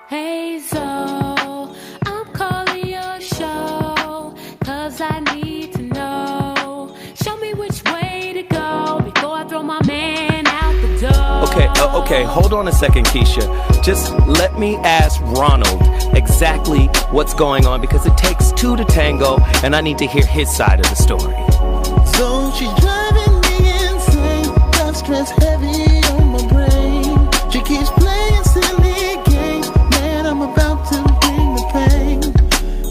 Hey, so I'm calling your show, 'cause I need to know. Show me which way to go before I throw my man out the door. Okay, hold on a second, Keisha. Just let me ask Ronald exactly what's going on, because it takes two to tango, and I need to hear his side of the story. So she's driving me insane, got stress heavy on my brain. She keeps playing silly games, man, I'm about to bring the pain.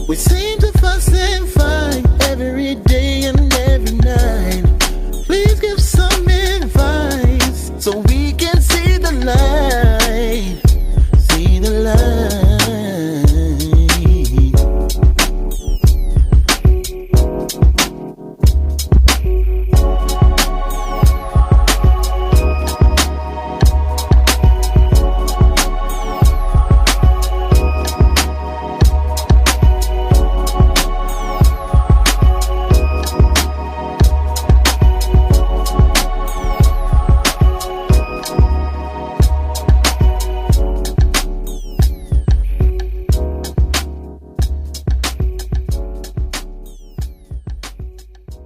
We seem to fuss and fight every day and every night. Please give some advice so we can see the light. See the light.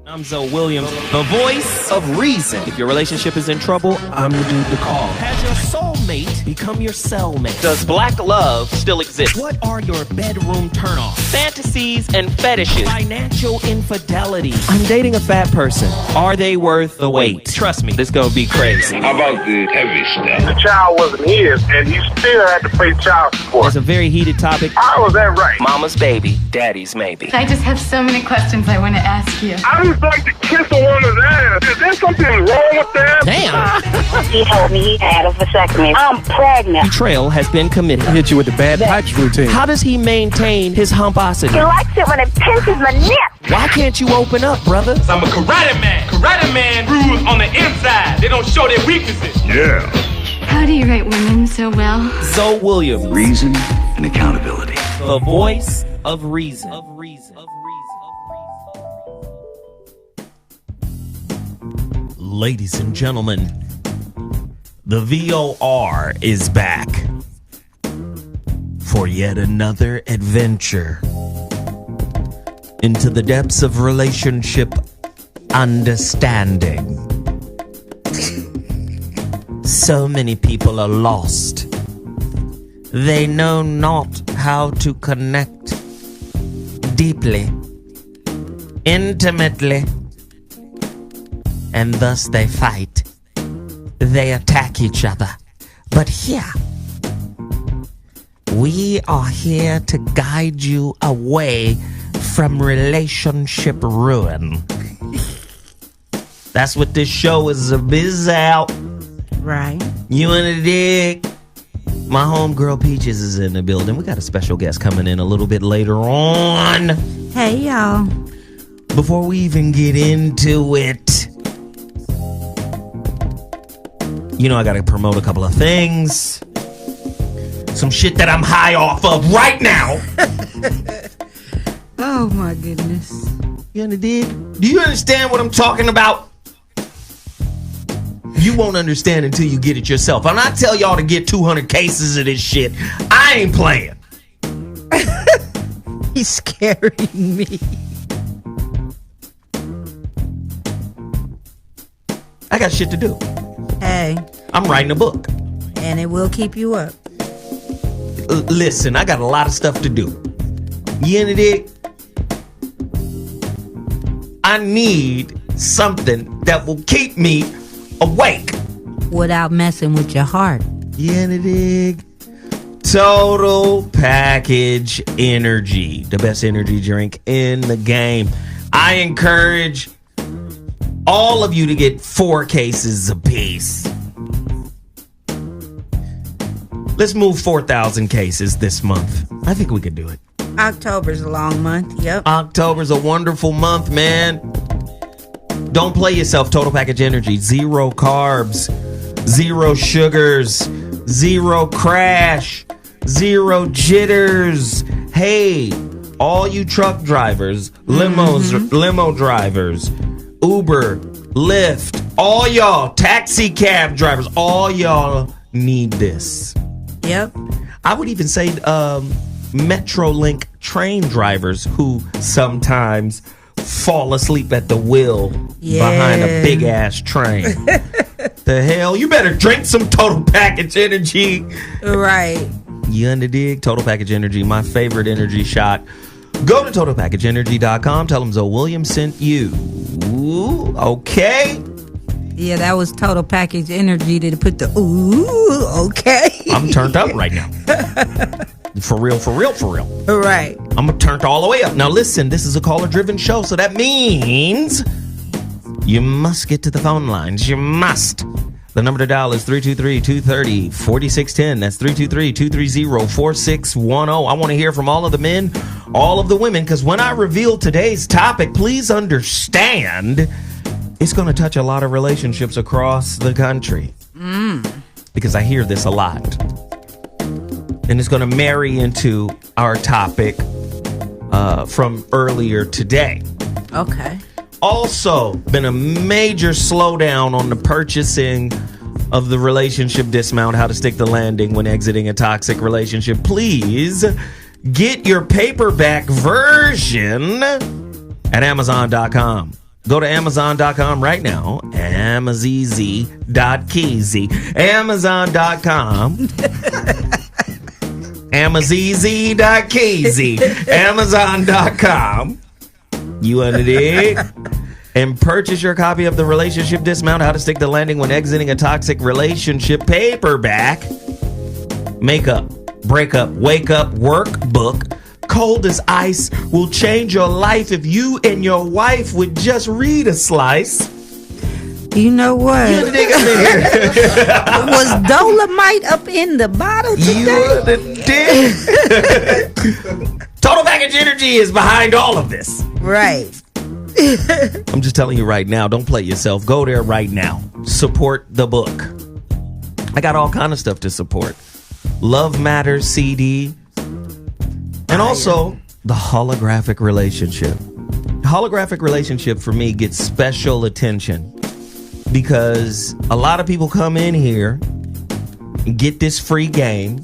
I'm Zoe Williams, the voice of reason. If your relationship is in trouble, I'm the dude to call. Has your soulmate become your cellmate? Does black love still exist? What are your bedroom turnoffs? Fantasies and fetishes. Financial infidelity. I'm dating a fat person. Are they worth the wait? Trust me, this gonna be crazy. How about the heavy stuff? The child wasn't his, and he still had to pay child support. It's a very heated topic. How was that right? Mama's baby, daddy's maybe. I just have so many questions I want to ask you. I just like to kiss a woman's ass. Is there something wrong with that? Damn! He told me he had a vasectomy. I'm pregnant. Betrayal has been committed. Hit you with the bad pipes routine. How does he maintain his humposity? He likes it when it pinches my nip. Why can't you open up, brother? I'm a karate man. Karate man rules on the inside. They don't show their weaknesses. Yeah. How do you write women so well? Zoe Williams, Reason and accountability. the voice of reason. Ladies and gentlemen, the VOR is back for yet another adventure into the depths of relationship understanding. So many people are lost. They know not how to connect deeply, intimately, and thus they fight. They attack each other. But here, we are here to guide you away from relationship ruin. That's what this show is about. Right. You in the dig? My homegirl Peaches is in the building. We got a special guest coming in a little bit later on. Hey, y'all. Before we even get into it, you know I gotta promote a couple of things. Some shit that I'm high off of right now. Oh, my goodness. You in the dig? Do you understand what I'm talking about? You won't understand until you get it yourself. When I tell y'all to get 200 cases of this shit, I ain't playing. He's scaring me. I got shit to do. Hey. I'm writing a book. And it will keep you up. Listen, I got a lot of stuff to do. You in the dig? I need something that will keep me awake without messing with your heart. You in the dig? Total Package Energy, the best energy drink in the game. I encourage all of you to get 4 cases apiece. Let's move 4,000 cases this month. I think we could do it. October's a long month. Yep. October's a wonderful month, man. Don't play yourself. Total Package Energy. 0 carbs, 0 sugars, 0 crash, 0 jitters. Hey, all you truck drivers, limo drivers, Uber, Lyft, all y'all, taxi cab drivers, all y'all need this. Yep. I would even say Metrolink train drivers who sometimes fall asleep at the wheel behind a big ass train. The hell? You better drink some Total Package Energy. Right. You underdig? Total Package Energy, my favorite energy shot. Go to TotalPackageEnergy.com. Tell them Zoe Williams sent you. Ooh, okay. Yeah, that was Total Package Energy to put the ooh, okay. I'm turned up right now. For real, for real, for real. Right. I'm turned all the way up. Now listen, this is a caller-driven show, so that means you must get to the phone lines. You must. The number to dial is 323-230-4610. That's 323-230-4610. I want to hear from all of the men, all of the women, because when I reveal today's topic, please understand it's going to touch a lot of relationships across the country. Because I hear this a lot. And it's going to marry into our topic from earlier today. Okay. Also, been a major slowdown on the purchasing of the relationship dismount, how to stick the landing when exiting a toxic relationship. Please get your paperback version at Amazon.com. Go to Amazon.com right now. Amazz.keezy. Amazon.com. Amazz.keezy. Amazon.com. You underdig? And purchase your copy of the Relationship Dismount, How to Stick the Landing When Exiting a Toxic Relationship paperback. Makeup, breakup, wake up workbook. Cold as ice will change your life if you and your wife would just read a slice. You know what? You underdig? I'm in here. Was Dolomite up in the bottle today? You underdig? Total Package Energy is behind all of this. Right. I'm just telling you right now, don't play yourself. Go there right now. Support the book. I got all kind of stuff to support. Love Matters CD. And also, the Holographic Relationship. Holographic Relationship, for me, gets special attention because a lot of people come in here and get this free game,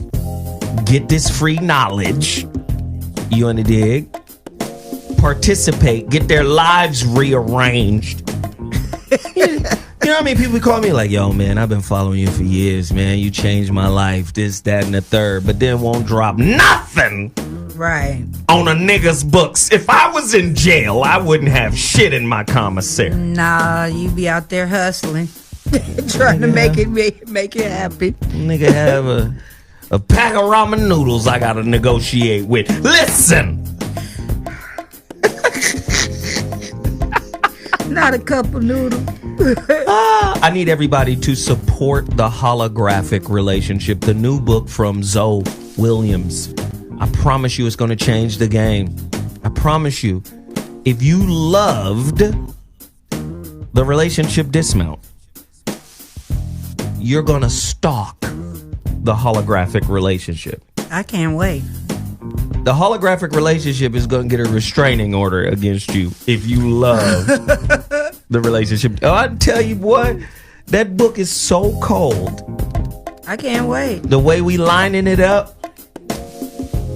get this free knowledge. You underdig? Participate, get their lives rearranged. You know what I mean? People call me like, yo, man, I've been following you for years, man. You changed my life, this, that, and the third, but then won't drop nothing right on a nigga's books. If I was in jail, I wouldn't have shit in my commissary. Nah, you be out there hustling, trying to make it happen. Nigga have a pack of ramen noodles I gotta negotiate with. Listen! Not a cup of noodles. I need everybody to support the Holographic Relationship, the new book from Zoe Williams. I promise you it's going to change the game. I promise you. If you loved the Relationship Dismount, you're going to stalk the Holographic Relationship. I can't wait. The Holographic Relationship is going to get a restraining order against you if you love the relationship. Oh, I tell you what, that book is so cold. I can't wait. The way we lining it up.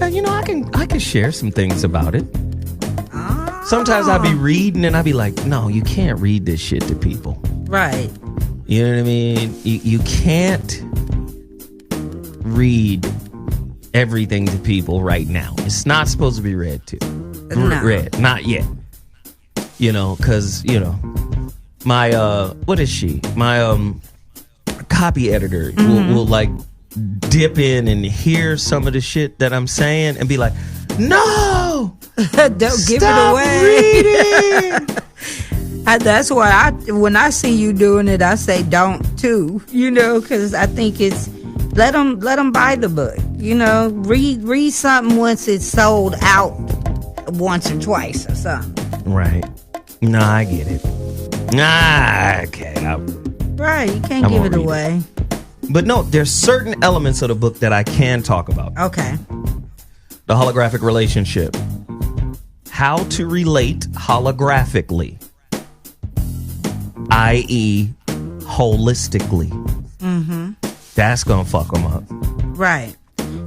You know, I can share some things about it. Sometimes I be reading and I be like, no, you can't read this shit to people. Right. You know what I mean? You can't read everything to people right now. It's not supposed to be read to. No. Read. Not yet. You know, because, you know, my, what is she? My copy editor will like dip in and hear some of the shit that I'm saying and be like, no! Don't give it away. Reading. That's why when I see you doing it, I say don't too. You know, because I think it's let them buy the book. You know, read something once it's sold out once or twice or something. Right. No, I get it. Okay. Right, you can't give it away. But no, there's certain elements of the book that I can talk about. Okay. The Holographic Relationship. How to relate holographically. I.e. holistically. Mm-hmm. That's gonna fuck them up. Right.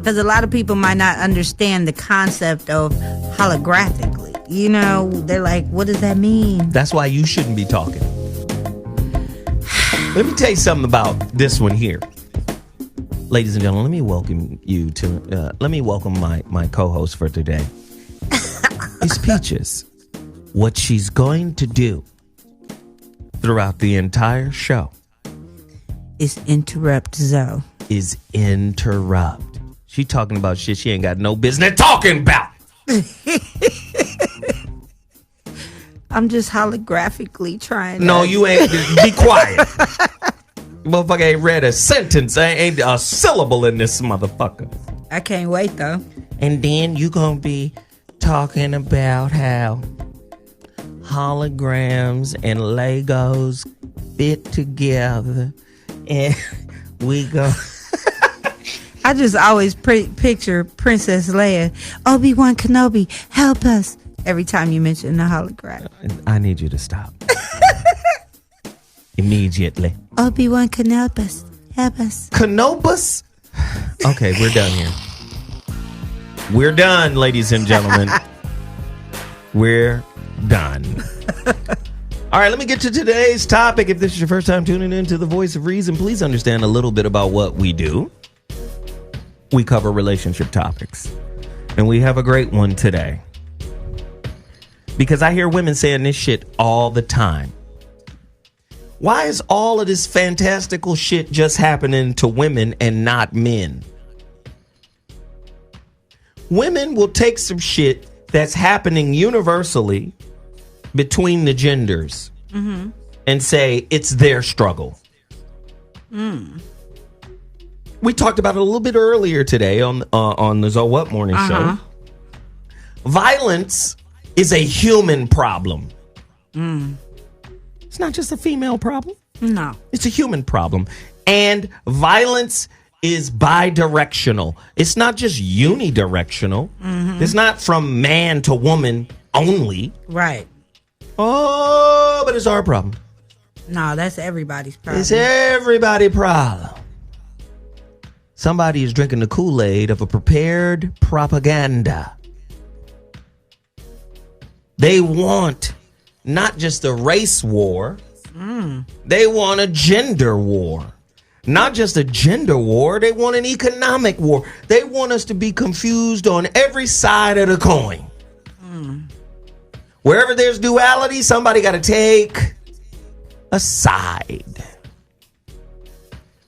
Because a lot of people might not understand the concept of holographically. You know, they're like, what does that mean? That's why you shouldn't be talking. Let me tell you something about this one here. Ladies and gentlemen, let me welcome my co-host for today. It's Peaches. What she's going to do throughout the entire show is interrupt Zoe. Is interrupt. She talking about shit she ain't got no business talking about. I'm just holographically trying. No, you ain't. Be quiet. Motherfucker ain't read a sentence. Ain't a syllable in this motherfucker. I can't wait though. And then you gonna be talking about how holograms and Legos fit together, and we go. I just always picture Princess Leia, Obi-Wan Kenobi, help us. Every time you mention the hologram. I need you to stop. Immediately. Obi-Wan Kenobi, help us. Canopus? Okay, we're done here. We're done, ladies and gentlemen. We're done. All right, let me get to today's topic. If this is your first time tuning into The Voice of Reason, please understand a little bit about what we do. We cover relationship topics. And we have a great one today. Because I hear women saying this shit all the time. Why is all of this fantastical shit just happening to women and not men? Women will take some shit that's happening universally between the genders and say it's their struggle. We talked about it a little bit earlier today on the So What Morning Show. Violence is a human problem. It's not just a female problem. No. It's a human problem. And violence is bi-directional. It's not just unidirectional. It's not from man to woman only. Right. Oh, but it's our problem. No, that's everybody's problem. It's everybody's problem. Somebody is drinking the Kool-Aid of a prepared propaganda. They want not just a race war. They want a gender war. Not just a gender war. They want an economic war. They want us to be confused on every side of the coin. Wherever there's duality, somebody got to take a side.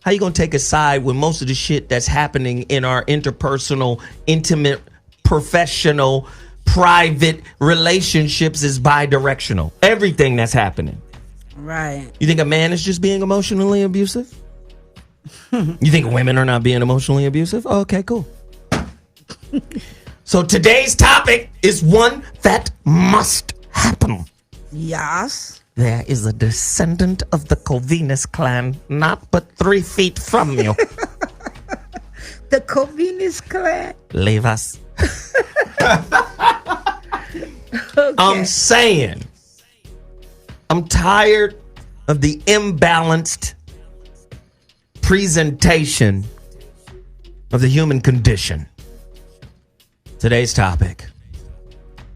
How you going to take a side when most of the shit that's happening in our interpersonal, intimate, professional, private relationships is bi-directional? Everything that's happening. Right. You think a man is just being emotionally abusive? You think women are not being emotionally abusive? Oh, okay, cool. So today's topic is one that must happen. Yes. There is a descendant of the Covenus clan not but 3 feet from you. The Covenus clan? Leave us. Okay. I'm saying, I'm tired of the imbalanced presentation of the human condition. Today's topic: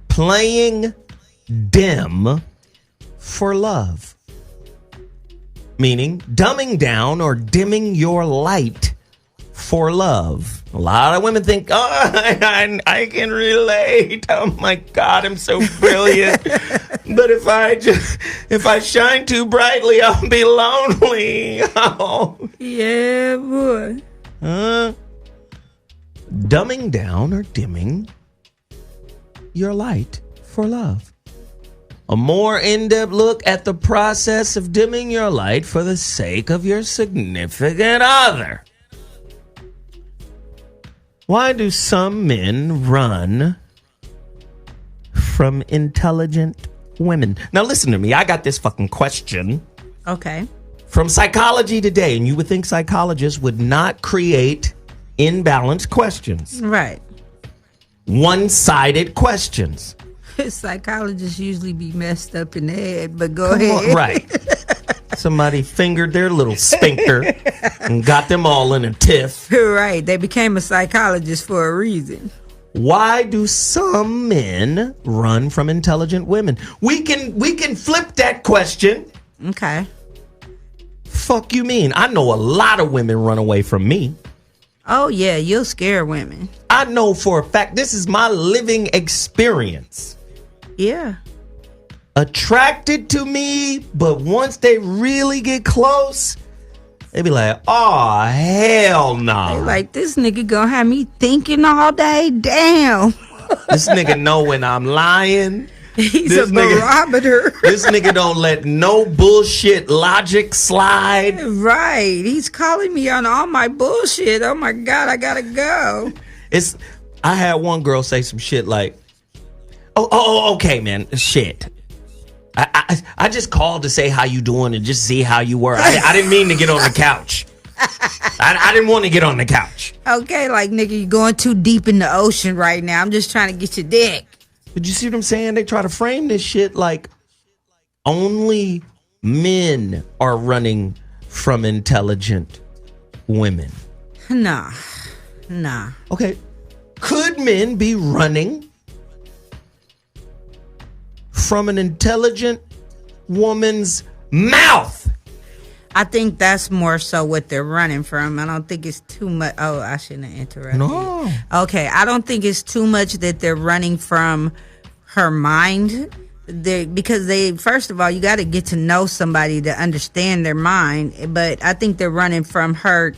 playing dim for love. Meaning dumbing down or dimming your light for love. A lot of women think, oh, I can relate. Oh my God, I'm so brilliant. But if I shine too brightly, I'll be lonely. Oh. Yeah, boy. Dumbing down or dimming your light for love. A more in-depth look at the process of dimming your light for the sake of your significant other. Why do some men run from intelligent women? Now listen to me. I got this fucking question. Okay. From Psychology Today, and you would think psychologists would not create imbalanced questions. Right. One-sided questions. Psychologists usually be messed up in the head, but go ahead. Right. Somebody fingered their little sphincter and got them all in a tiff. Right. They became a psychologist for a reason. Why do some men run from intelligent women? We can flip that question. Okay. Fuck you mean? I know a lot of women run away from me. Oh, yeah. You'll scare women. I know for a fact. This is my living experience. Yeah. Attracted to me, but once they really get close, they be like, oh, hell no. Nah. They like, this nigga gonna have me thinking all day. Damn. This nigga know when I'm lying. He's a barometer. This nigga don't let no bullshit logic slide. Right. He's calling me on all my bullshit. Oh my God, I gotta go. I had one girl say some shit like, oh, okay, man, shit. I just called to say how you doing and just see how you were. I didn't mean to get on the couch. I didn't want to get on the couch. Okay, like, nigga, you're going too deep in the ocean right now. I'm just trying to get your dick. Did you see what I'm saying? They try to frame this shit like only men are running from intelligent women. Nah. Okay. Could men be running from an intelligent woman's mouth? I think that's more so what they're running from. I don't think it's too much. Oh, I shouldn't have interrupted. No. Okay, I don't think it's too much that they're running from her mind. Because first of all, you got to get to know somebody to understand their mind. But I think they're running from her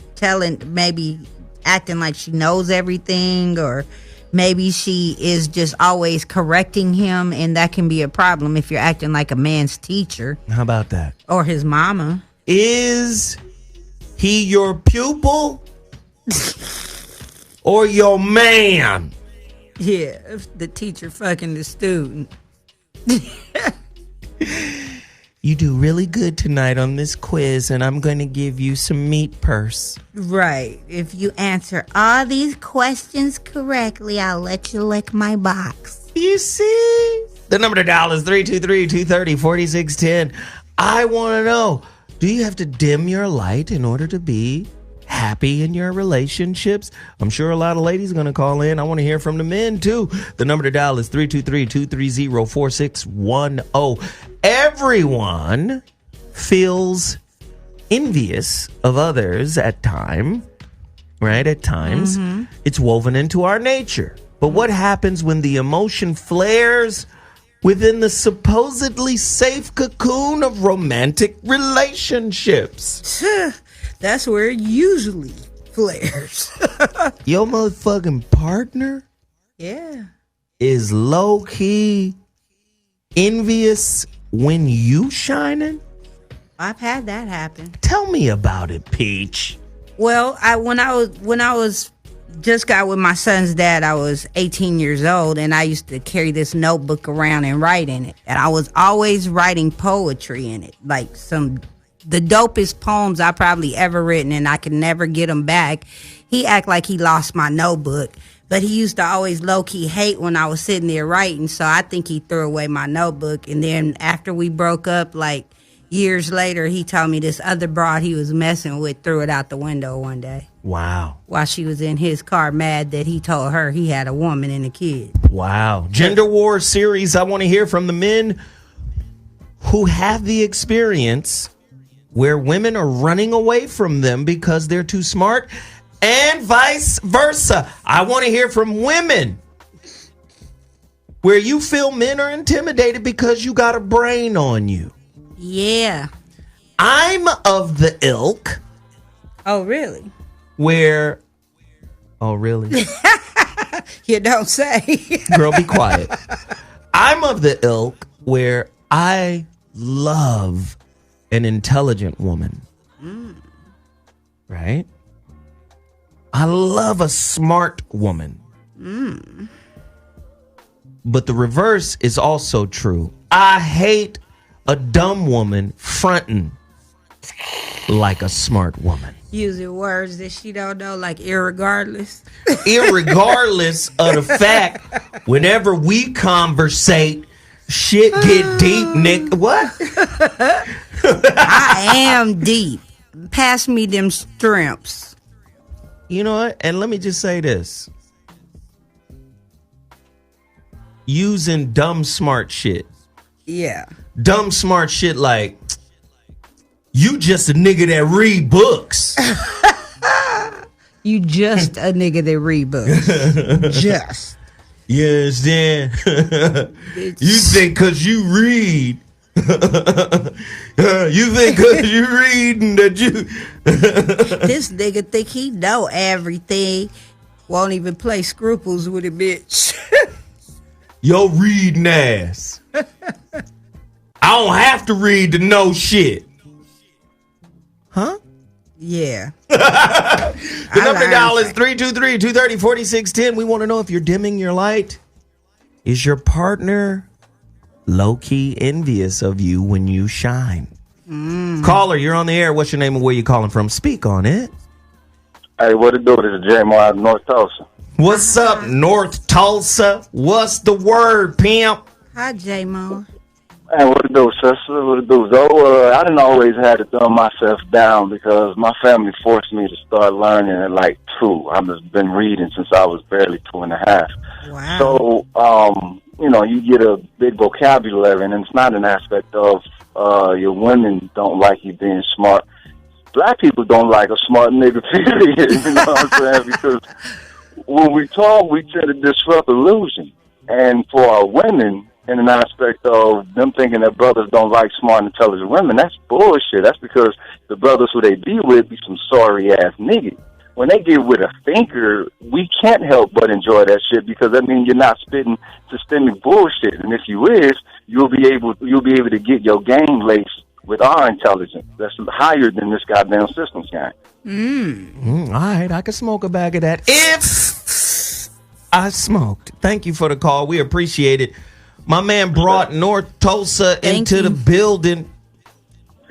maybe acting like she knows everything, or maybe she is just always correcting him, and that can be a problem if you're acting like a man's teacher. How about that? Or his mama. Is he your pupil or your man? Yeah, the teacher fucking the student. You do really good tonight on this quiz, and I'm going to give you some meat purse. Right. If you answer all these questions correctly, I'll let you lick my box. You see? The number to dial is 323-230-4610. I want to know, do you have to dim your light in order to be happy in your relationships? I'm sure a lot of ladies are going to call in. I want to hear from the men, too. The number to dial is 323-230-4610. Everyone feels envious of others at times, right? At times. Mm-hmm. It's woven into our nature. But what happens when the emotion flares within the supposedly safe cocoon of romantic relationships? That's where it usually flares. Your motherfucking partner? Yeah. Is low-key envious when you shining? I've had that happen. Tell me about it, Peach. Well, when I was just got with my son's dad, I was 18 years old, and I used to carry this notebook around and write in it. And I was always writing poetry in it, like the dopest poems I probably ever written, and I could never get them back. He act like he lost my notebook, but he used to always low-key hate when I was sitting there writing, so I think he threw away my notebook. And then after we broke up, like years later, he told me this other broad he was messing with threw it out the window one day. Wow. While she was in his car, mad that he told her he had a woman and a kid. Wow. Gender War series, I want to hear from the men who have the experience where women are running away from them because they're too smart, and vice versa. I want to hear from women where you feel men are intimidated because you got a brain on you. Yeah. I'm of the ilk. Oh, really? Where... Oh, really? You don't say. Girl, be quiet. I'm of the ilk where I love an intelligent woman. Right? I love a smart woman. But the reverse is also true. I hate a dumb woman fronting like a smart woman. Using words that she don't know, like irregardless. Irregardless of the fact, whenever we conversate, shit get deep, Nick. What? I am deep. Pass me them strimps. You know what? And let me just say this. Using dumb smart shit. Yeah. Dumb smart shit like, you just a nigga that read books. You just a nigga that read books. Just. You understand? You think because you read. You think because you reading that you. This nigga think he know everything. Won't even play scruples with a bitch. Yo, reading ass. I don't have to read to know shit. Huh? Yeah. The number to dial is 323-230-4610. We want to know if you're dimming your light. Is your partner low-key envious of you when you shine? Caller, you're on the air. What's your name and where you calling from? Speak on it. Hey, what it do? This is J. Moore out of North Tulsa. What's up, North Tulsa? What's the word, pimp? Hi, J-Mo. Hey, what it do, sister? What it do? So, I didn't always have to dumb myself down because my family forced me to start learning at like 2. I've just been reading since I was barely 2.5. Wow. So, you know, you get a big vocabulary, and it's not an aspect of your women don't like you being smart. Black people don't like a smart nigga, period. You know what I'm saying? Because when we talk, we tend to disrupt illusion. And for our women, in an aspect of them thinking that brothers don't like smart and intelligent women, that's bullshit. That's because the brothers who they be with be some sorry-ass niggas. When they get with a thinker, we can't help but enjoy that shit because that means you're not spitting systemic bullshit. And if you is, you'll be able to get your game laced with our intelligence that's higher than this goddamn systems game. All right, I can smoke a bag of that if I smoked. Thank you for the call. We appreciate it. My man brought North Tulsa into the building.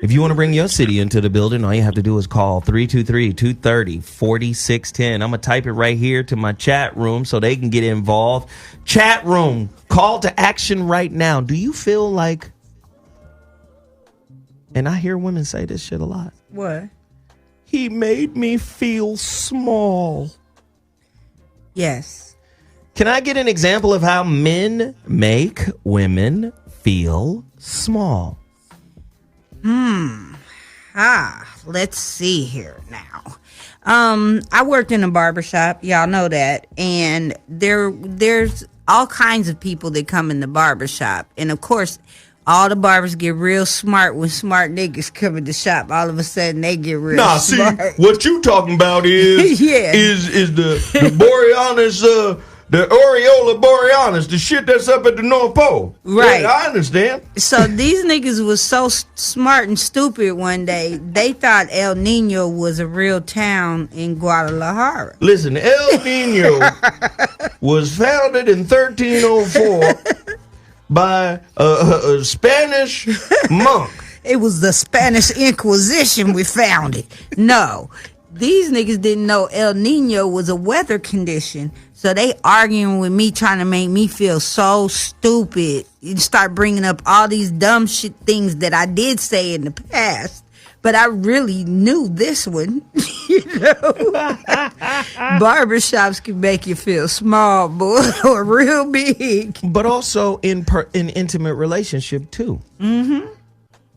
If you want to bring your city into the building, all you have to do is call 323-230-4610. I'm going to type it right here to my chat room so they can get involved. Chat room, call to action right now. Do you feel like, and I hear women say this shit a lot. What? He made me feel small. Yes. Can I get an example of how men make women feel small? Let's see here now. I worked in a barbershop. Y'all know that. And there's all kinds of people that come in the barbershop. And of course, all the barbers get real smart when smart niggas come in the shop. All of a sudden, they get real smart. See, what you talking about is is the Borealis, the Aureola Borealis, the shit that's up at the North Pole. Right. Yeah, I understand. So these niggas was so smart and stupid one day, they thought El Nino was a real town in Guadalajara. Listen, El Nino was founded in 1304 by a Spanish monk. It was the Spanish Inquisition we found it. No, these niggas didn't know El Nino was a weather condition. So they arguing with me, trying to make me feel so stupid and start bringing up all these dumb shit things that I did say in the past. But I really knew this one. You know, barbershops can make you feel small, boy, or real big. But also in intimate relationship too. Mm-hmm.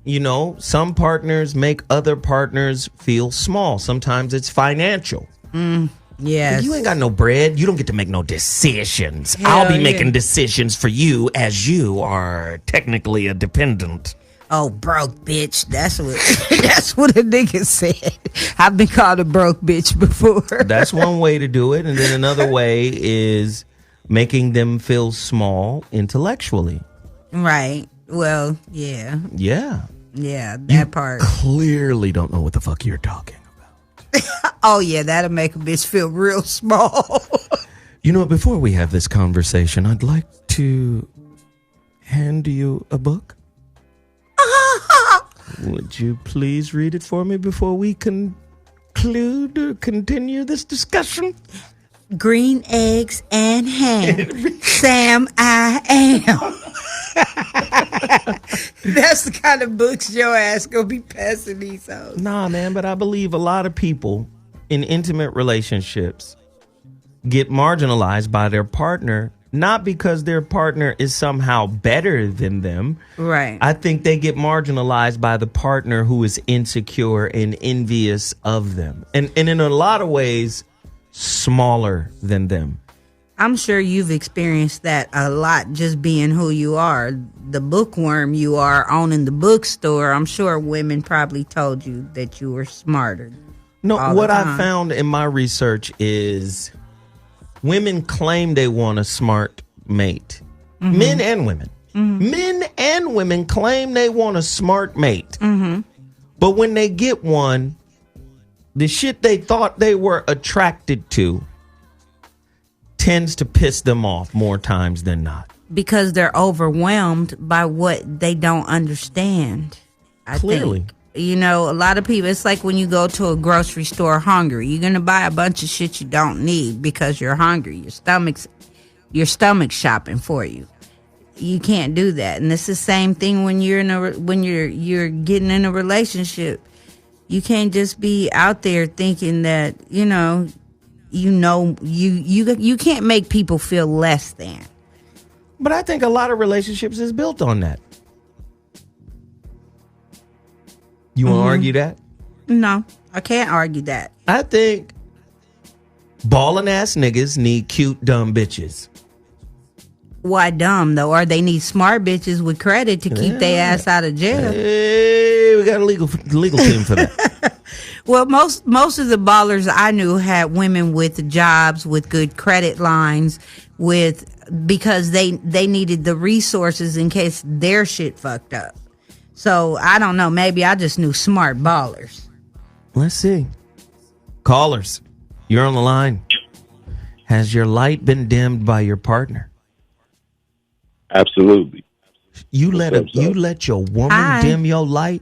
You know, some partners make other partners feel small. Sometimes it's financial. Yes. You ain't got no bread. You don't get to make no decisions. I'll be making decisions for you as you are technically a dependent. Oh, broke bitch. That's what a nigga said. I've been called a broke bitch before. That's one way to do it. And then another way is making them feel small intellectually. Right. Well, yeah. Yeah. Yeah, that part. Clearly don't know what the fuck you're talking about. Oh, yeah, that'll make a bitch feel real small. You know, before we have this conversation, I'd like to hand you a book. Would you please read it for me before we conclude or continue this discussion? Green eggs and ham. Sam, I am. That's the kind of books your ass gonna be passing these hoes. Nah, man, but I believe a lot of people in intimate relationships get marginalized by their partner, not because their partner is somehow better than them. Right. I think they get marginalized by the partner who is insecure and envious of them. And in a lot of ways, smaller than them. I'm sure you've experienced that a lot, just being who you are. The bookworm you are, owning the bookstore. I'm sure women probably told you that you were smarter. No, what I found in my research is women claim they want a smart mate. Mm-hmm. Men and women. Mm-hmm. Men and women claim they want a smart mate. Mm-hmm. But when they get one, the shit they thought they were attracted to tends to piss them off more times than not. Because they're overwhelmed by what they don't understand. Clearly. You know, a lot of people, it's like when you go to a grocery store hungry. You're going to buy a bunch of shit you don't need because you're hungry. Your stomach's shopping for you. You can't do that. And it's the same thing when you're getting in a relationship. You can't just be out there thinking that, you can't make people feel less than. But I think a lot of relationships is built on that. You want to argue that? No, I can't argue that. I think ballin' ass niggas need cute, dumb bitches. Why dumb, though? Or they need smart bitches with credit to keep their ass out of jail. Hey, we got a legal team for that. Well, most of the ballers I knew had women with jobs, with good credit lines, because they needed the resources in case their shit fucked up. So I don't know. Maybe I just knew smart ballers. Let's see. Callers, you're on the line. Has your light been dimmed by your partner? Absolutely. You let your woman dim your light?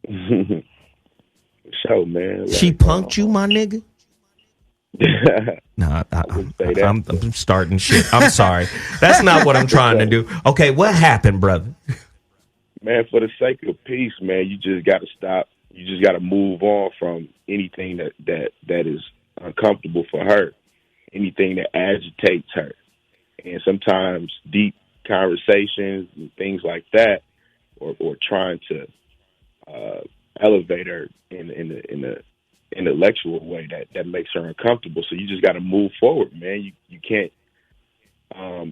So, man. Like, she punked you, my nigga? No, I'm starting shit. I'm sorry. That's not what I'm trying to do. Okay, what happened, brother? Man, for the sake of peace, man, you just got to stop. You just got to move on from anything that is uncomfortable for her, anything that agitates her. And sometimes deep conversations and things like that, or trying to elevate her in an intellectual way that makes her uncomfortable. So you just got to move forward, man. You can't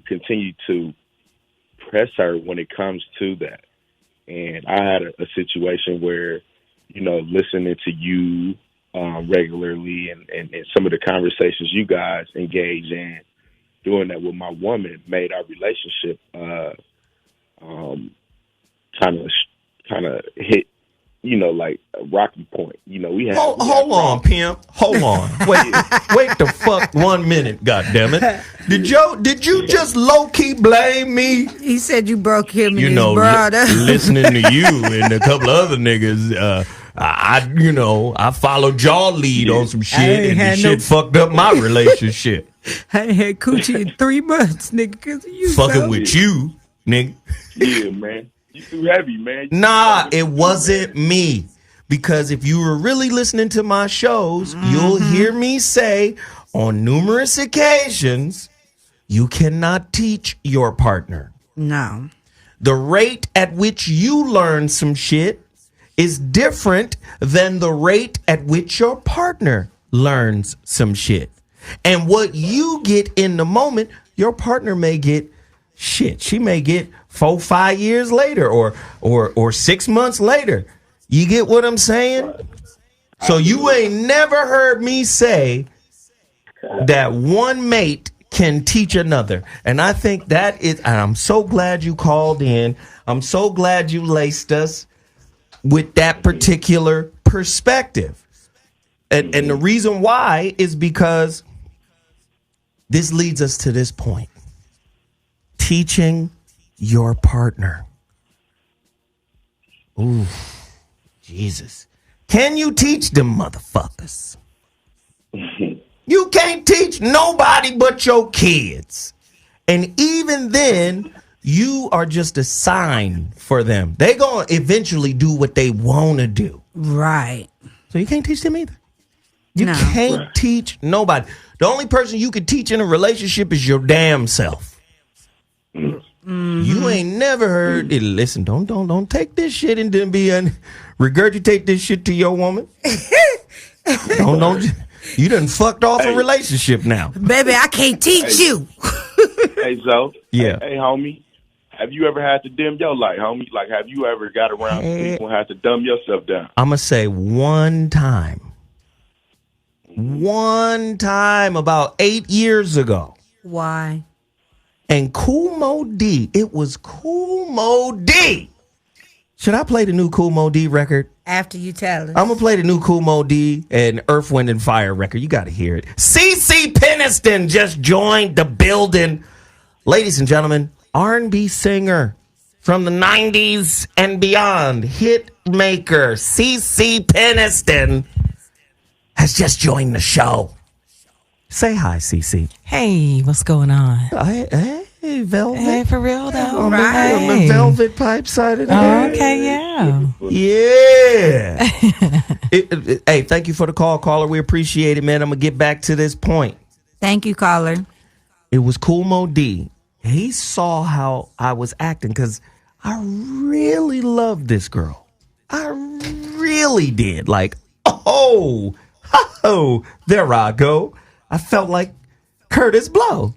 continue to press her when it comes to that. And I had a situation where, listening to you regularly and some of the conversations you guys engage in, doing that with my woman made our relationship kind of hit, like a rocking point. We had hold on, pimp. Hold on. Wait the fuck 1 minute, goddammit. Did you just low key blame me? He said you broke him and his brother. Listening to you and a couple of other niggas, I followed y'all lead on some shit, and the shit fucked up my relationship. I ain't had coochie in 3 months, nigga, because of you. Fucking with you, nigga. Yeah, man. You too heavy, man. Nah, it wasn't me. Because if you were really listening to my shows, you'll hear me say on numerous occasions, you cannot teach your partner. No. The rate at which you learn some shit is different than the rate at which your partner learns some shit. And what you get in the moment, your partner may get shit. She may get 4-5 years later or 6 months later. You get what I'm saying? So you ain't never heard me say that one mate can teach another. And I think that is, and I'm so glad you called in. I'm so glad you laced us with that particular perspective. And the reason why is because this leads us to this point. Teaching your partner. Ooh, Jesus. Can you teach them motherfuckers? You can't teach nobody but your kids. And even then, You are just a sign for them. They gonna eventually do what they want to do. Right. So you can't teach them either. You can't teach nobody. The only person you can teach in a relationship is your damn self. Mm-hmm. You ain't never heard it. Listen, don't take this shit and then regurgitate this shit to your woman. don't. You done fucked off a relationship now. Baby, I can't teach you. Hey, Zo. Yeah. Hey, homie. Have you ever had to dim your light, homie? Like, have you ever got around people and had to dumb yourself down? I'm going to say one time. One time about 8 years ago. Why? And Kool Moe Dee. It was Kool Moe Dee. Should I play the new Kool Moe Dee record? After you tell us. I'm going to play the new Kool Moe Dee and Earth, Wind, and Fire record. You got to hear it. CeCe Peniston just joined the building. Ladies and gentlemen, R&B singer from the 90s and beyond, hit maker CeCe Peniston has just joined the show. Say hi, CeCe. Hey, what's going on? Hey, Velvet. Hey, for real though. On the Velvet pipe side of the head. Okay, yeah. Yeah. Hey, thank you for the call, caller. We appreciate it, man. I'm going to get back to this point. Thank you, caller. It was Kool Moe Dee. He saw how I was acting because I really loved this girl. I really did. Like, oh, there I go. I felt like Curtis Blow.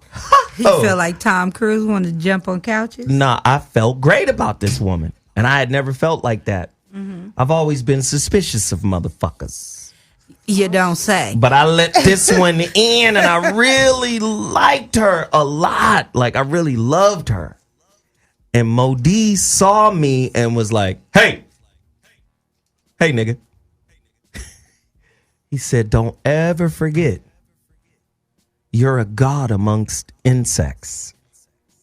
You felt like Tom Cruise wanted to jump on couches? Nah, I felt great about this woman. And I had never felt like that. Mm-hmm. I've always been suspicious of motherfuckers. You don't say. But I let this one in, and I really liked her a lot. Like, I really loved her. And Moe Dee saw me and was like, hey, nigga. He said, don't ever forget, you're a god amongst insects.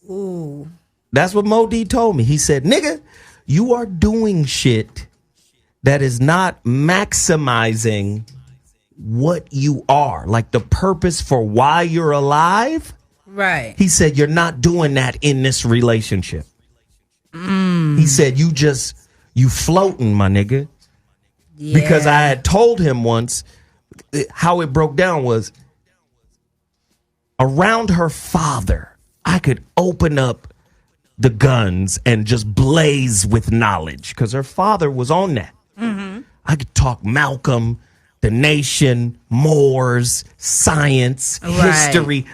Ooh. That's what Moe Dee told me. He said, nigga, you are doing shit that is not maximizing what you are, like the purpose for why you're alive. Right. He said, you're not doing that in this relationship. He said, you floating, my nigga. Yeah. Because I had told him once how it broke down was around her father. I could open up the guns and just blaze with knowledge because her father was on that. Mm-hmm. I could talk Malcolm, the nation, Moors, science, history.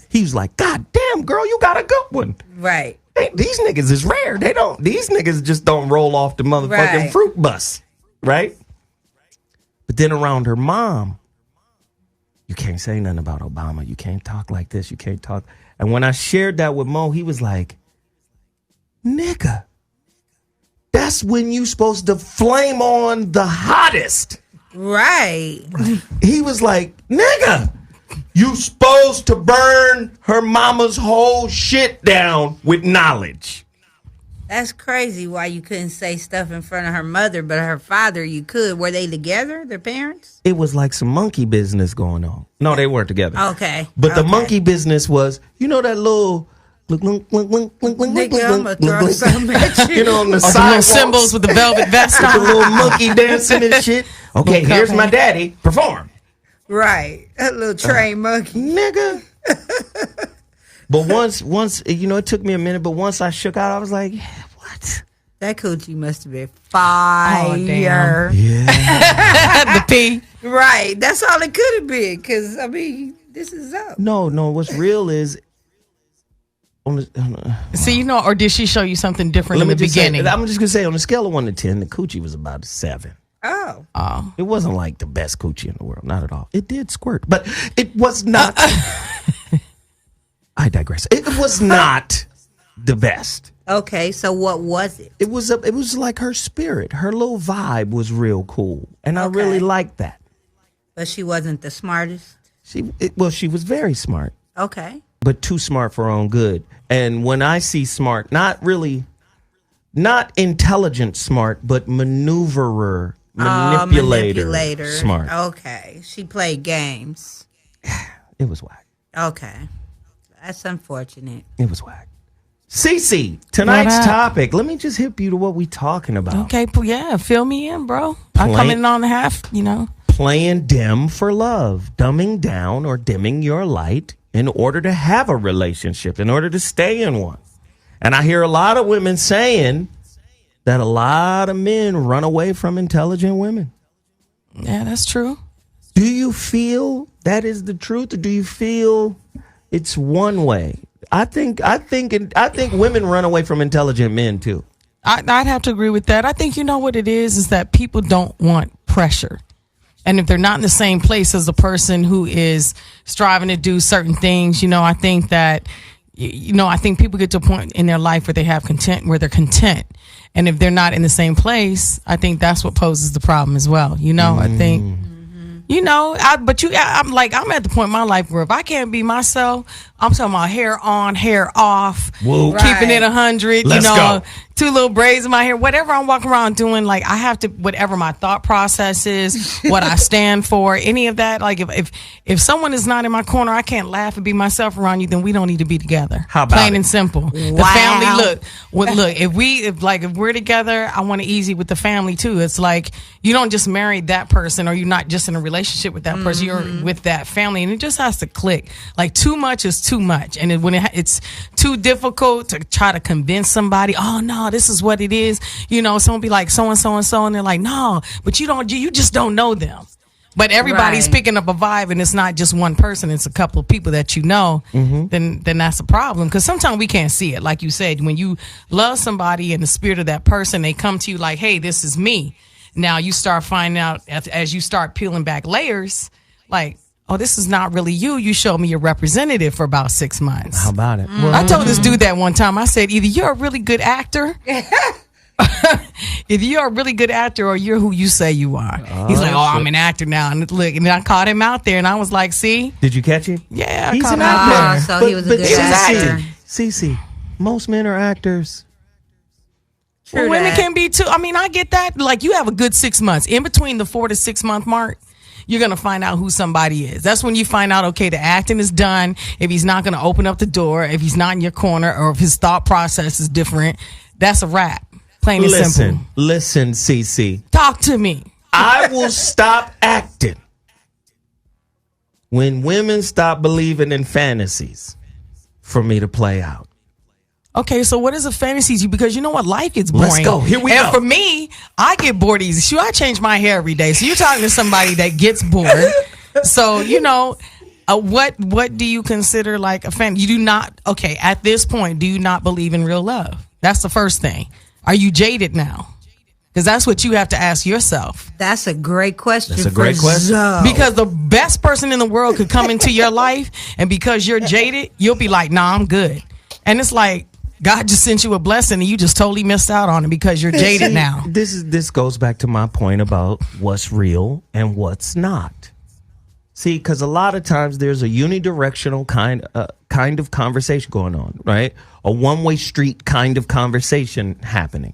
He was like, God damn, girl, you got a good one. Right. These niggas is rare. These niggas just don't roll off the motherfucking fruit bus. Right? But then around her mom, you can't say nothing about Obama. You can't talk like this. You can't talk. And when I shared that with Mo, he was like, nigga, that's when you supposed to flame on the hottest. Right. He was like, nigga, you supposed to burn her mama's whole shit down with knowledge. That's crazy why you couldn't say stuff in front of her mother, but her father you could. Were they together, their parents? It was like some monkey business going on. No, they weren't together. Okay. But the monkey business was, you know that little... Nigga, I'm gonna throw something at you. You know, on the side little symbols with the velvet vest on. The little monkey dancing and shit. Okay, here's my daddy. Perform. Right. That little trained monkey. Nigga. But once, you know, it took me a minute, but once I shook out, I was like, yeah, what? That coochie must have been fire. Oh, damn. Yeah. The P. Right. That's all it could have been, because, I mean, this is up. No, what's real is... See, you know, or did she show you something different in the beginning? I'm just going to say, on a scale of 1 to 10, the coochie was about a 7. Oh. It wasn't like the best coochie in the world. Not at all. It did squirt, but it was not... I digress. It was not the best. Okay, so what was it? It was like her spirit. Her little vibe was real cool, and I really liked that. But she wasn't the smartest? She was very smart. Okay. But too smart for her own good. And when I see smart, not intelligent smart, but maneuverer, manipulator smart. Okay. She played games. It was whack. Okay. That's unfortunate. It was whack. Cece, tonight's topic. Let me just hip you to what we talking about. Okay, yeah, fill me in, bro. I'm coming on the half, Playing dim for love, dumbing down or dimming your light in order to have a relationship, in order to stay in one. And I hear a lot of women saying that a lot of men run away from intelligent women. Yeah, that's true. Do you feel that is the truth, or do you feel it's one way? I think women run away from intelligent men too. I'd have to agree with that. I think what it is that people don't want pressure. And if they're not in the same place as the person who is striving to do certain things, I think that, I think people get to a point in their life where they have where they're content. And if they're not in the same place, I think that's what poses the problem as well. I think, I'm at the point in my life where if I can't be myself, I'm talking about hair on, hair off, keeping it 100, Let's go. 2 little braids in my hair, whatever I'm walking around doing, I have to, whatever my thought process is, what I stand for, any of that. If someone is not in my corner, I can't laugh and be myself around you, then we don't need to be together. How about Plain it? and simple. Wow. The family, look, if we're together, I want it easy with the family too. It's like, you don't just marry that person, or you're not just in a relationship with that person, you're with that family, and it just has to click. Too much is too much. And when it's too difficult to try to convince somebody, oh no, this is what it is. Someone be like, so and so and so, and they're like, no, but you just don't know them. But everybody's picking up a vibe, and it's not just one person; it's a couple of people that then that's a problem. Because sometimes we can't see it. Like you said, when you love somebody and the spirit of that person, they come to you like, "Hey, this is me." Now you start finding out as you start peeling back layers, like, oh, this is not really you. You showed me your representative for about 6 months. How about it? I told this dude that one time. I said, either you're a really good actor, either you're a really good actor, or you're who you say you are. He's like, I'm an actor now. And look, and I caught him out there, and I was like, see? Did you catch him? Yeah, he's an actor. So he was a good actor. Cece, most men are actors. Well, women can be too. I mean, I get that. Like, you have a good 6 months. In between the 4 to 6 month mark, you're going to find out who somebody is. That's when you find out, okay, the acting is done. If he's not going to open up the door, if he's not in your corner, or if his thought process is different, that's a wrap. Plain and simple. Listen, Cece. Talk to me. I will stop acting when women stop believing in fantasies for me to play out. Okay, so what is a fantasy to you? Because you know what? Life gets boring. Let's go. Here we go. And for me, I get bored easy. Shoot, I change my hair every day. So you're talking to somebody that gets bored. So, what do you consider like a fan? You do not, okay, at this point, do you not believe in real love? That's the first thing. Are you jaded now? Because that's what you have to ask yourself. That's a great question. That's a great question. Because the best person in the world could come into your life, and because you're jaded, you'll be like, nah, I'm good. And it's like, God just sent you a blessing, and you just totally missed out on it because you're jaded now. This goes back to my point about what's real and what's not. See, because a lot of times there's a unidirectional kind of conversation going on, right? A one-way street kind of conversation happening.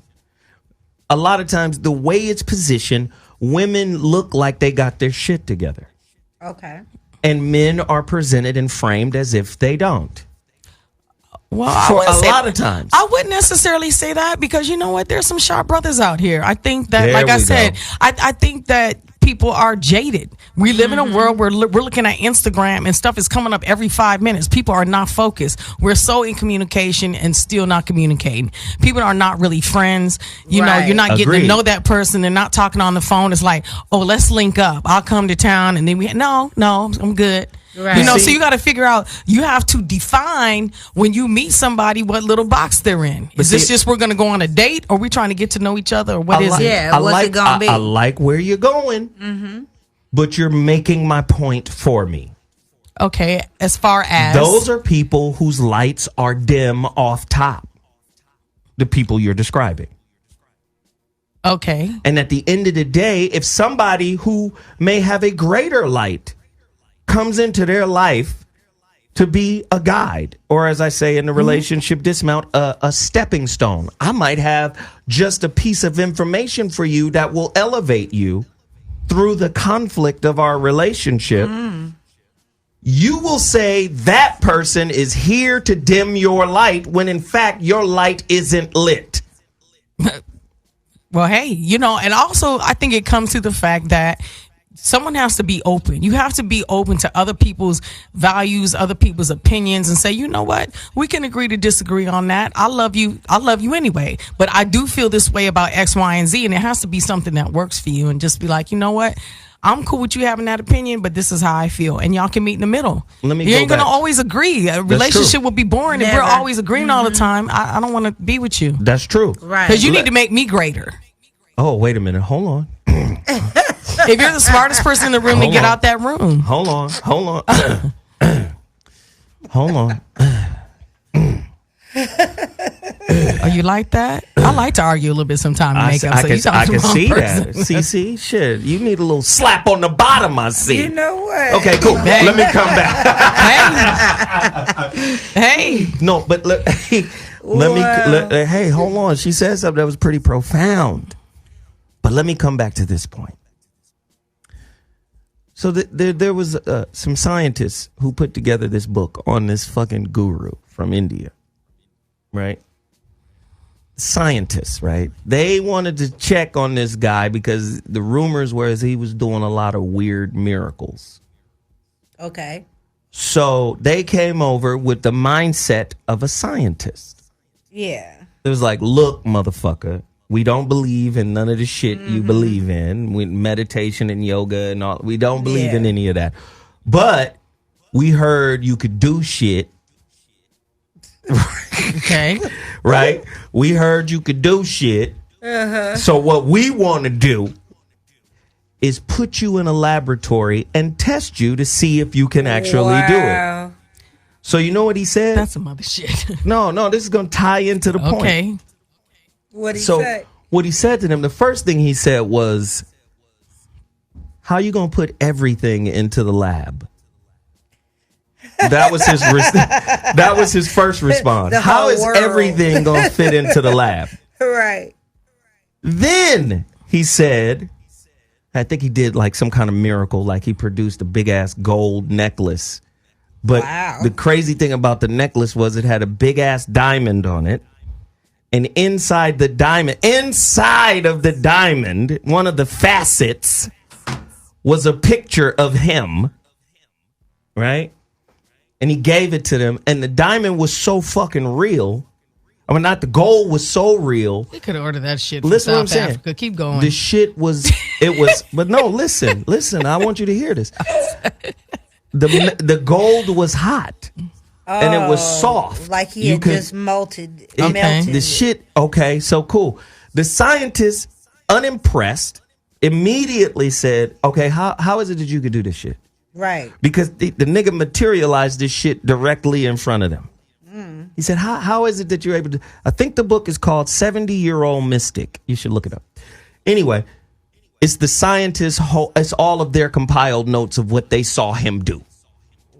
A lot of times the way it's positioned, women look like they got their shit together. Okay. And men are presented and framed as if they don't. Well, lot of times. I wouldn't necessarily say that, because you know what? There's some sharp brothers out here. I think that, There like I we said, go. I think that people are jaded. We live in a world where we're looking at Instagram and stuff is coming up every 5 minutes. People are not focused. We're so in communication and still not communicating. People are not really friends. You know, you're not getting Agreed. to know that person. They're not talking on the phone. It's like, oh, let's link up. I'll come to town, and then no, I'm good. Right. You know, See, so you got to figure out, you have to define when you meet somebody what little box they're in. Is this just we're going to go on a date, or we trying to get to know each other, or what is it? Yeah, what's it going to be? I like where you're going, but you're making my point for me. Okay, as far as Those are people whose lights are dim off top. The people you're describing. okay, And at the end of the day, if somebody who may have a greater light comes into their life to be a guide, or as I say in the relationship dismount, a stepping stone, I might have just a piece of information for you that will elevate you through the conflict of our relationship. you will say that person is here to dim your light when in fact your light isn't lit. Well, hey, and also I think it comes to the fact that someone has to be open. You have to be open to other people's values, other people's opinions, and say, you know what? We can agree to disagree on that. I love you anyway. But I do feel this way about X, Y, and Z, and it has to be something that works for you. And just be like, you know what? I'm cool with you having that opinion, but this is how I feel. And y'all can meet in the middle. You ain't going to always agree. A relationship will be boring if we're always agreeing all the time. I don't want to be with you. That's true. Right. Because you need to make me greter. Oh, wait a minute. Hold on. If you're the smartest person in the room, then get out that room. Hold on. Hold on. Are you like that? I like to argue a little bit sometimes. I can see that. CC, shit. You need a little slap on the bottom, I see. You know what? Okay, cool. Hey. Let me come back. Hey. No, but hey, hold on. She said something that was pretty profound. But let me come back to this point. So there was some scientists who put together this book on this fucking guru from India, right? Scientists, right? They wanted to check on this guy because the rumors were he was doing a lot of weird miracles. Okay. So they came over with the mindset of a scientist. Yeah. It was like, look, motherfucker. We don't believe in none of the shit you believe in. Meditation and yoga and all. We don't believe in any of that. But we heard you could do shit. Okay. Right? We heard you could do shit. So what we want to do is put you in a laboratory and test you to see if you can actually do it. So you know what he said? That's some other shit. No, this is going to tie into the point. Okay. What he said? What he said to them, the first thing he said was, how you going to put everything into the lab? That was his first response. How is everything going to fit into the lab? Right. Then he said, I think he did like some kind of miracle, like he produced a big ass gold necklace. But the crazy thing about the necklace was it had a big ass diamond on it. And inside of the diamond, one of the facets was a picture of him, right? And he gave it to them, and the diamond was so fucking real. I mean, not the gold was so real. We could order that shit from South Africa. Keep going. The shit was, but no, listen, I want you to hear this. The gold was hot. And it was soft. Like he had just melted. The shit, okay, so cool. The scientist, unimpressed, immediately said, okay, how is it that you could do this shit? Right. Because the nigga materialized this shit directly in front of them. He said, how is it that you're able to? I think the book is called 70-Year-Old Mystic. You should look it up. Anyway, it's the scientists, it's all of their compiled notes of what they saw him do.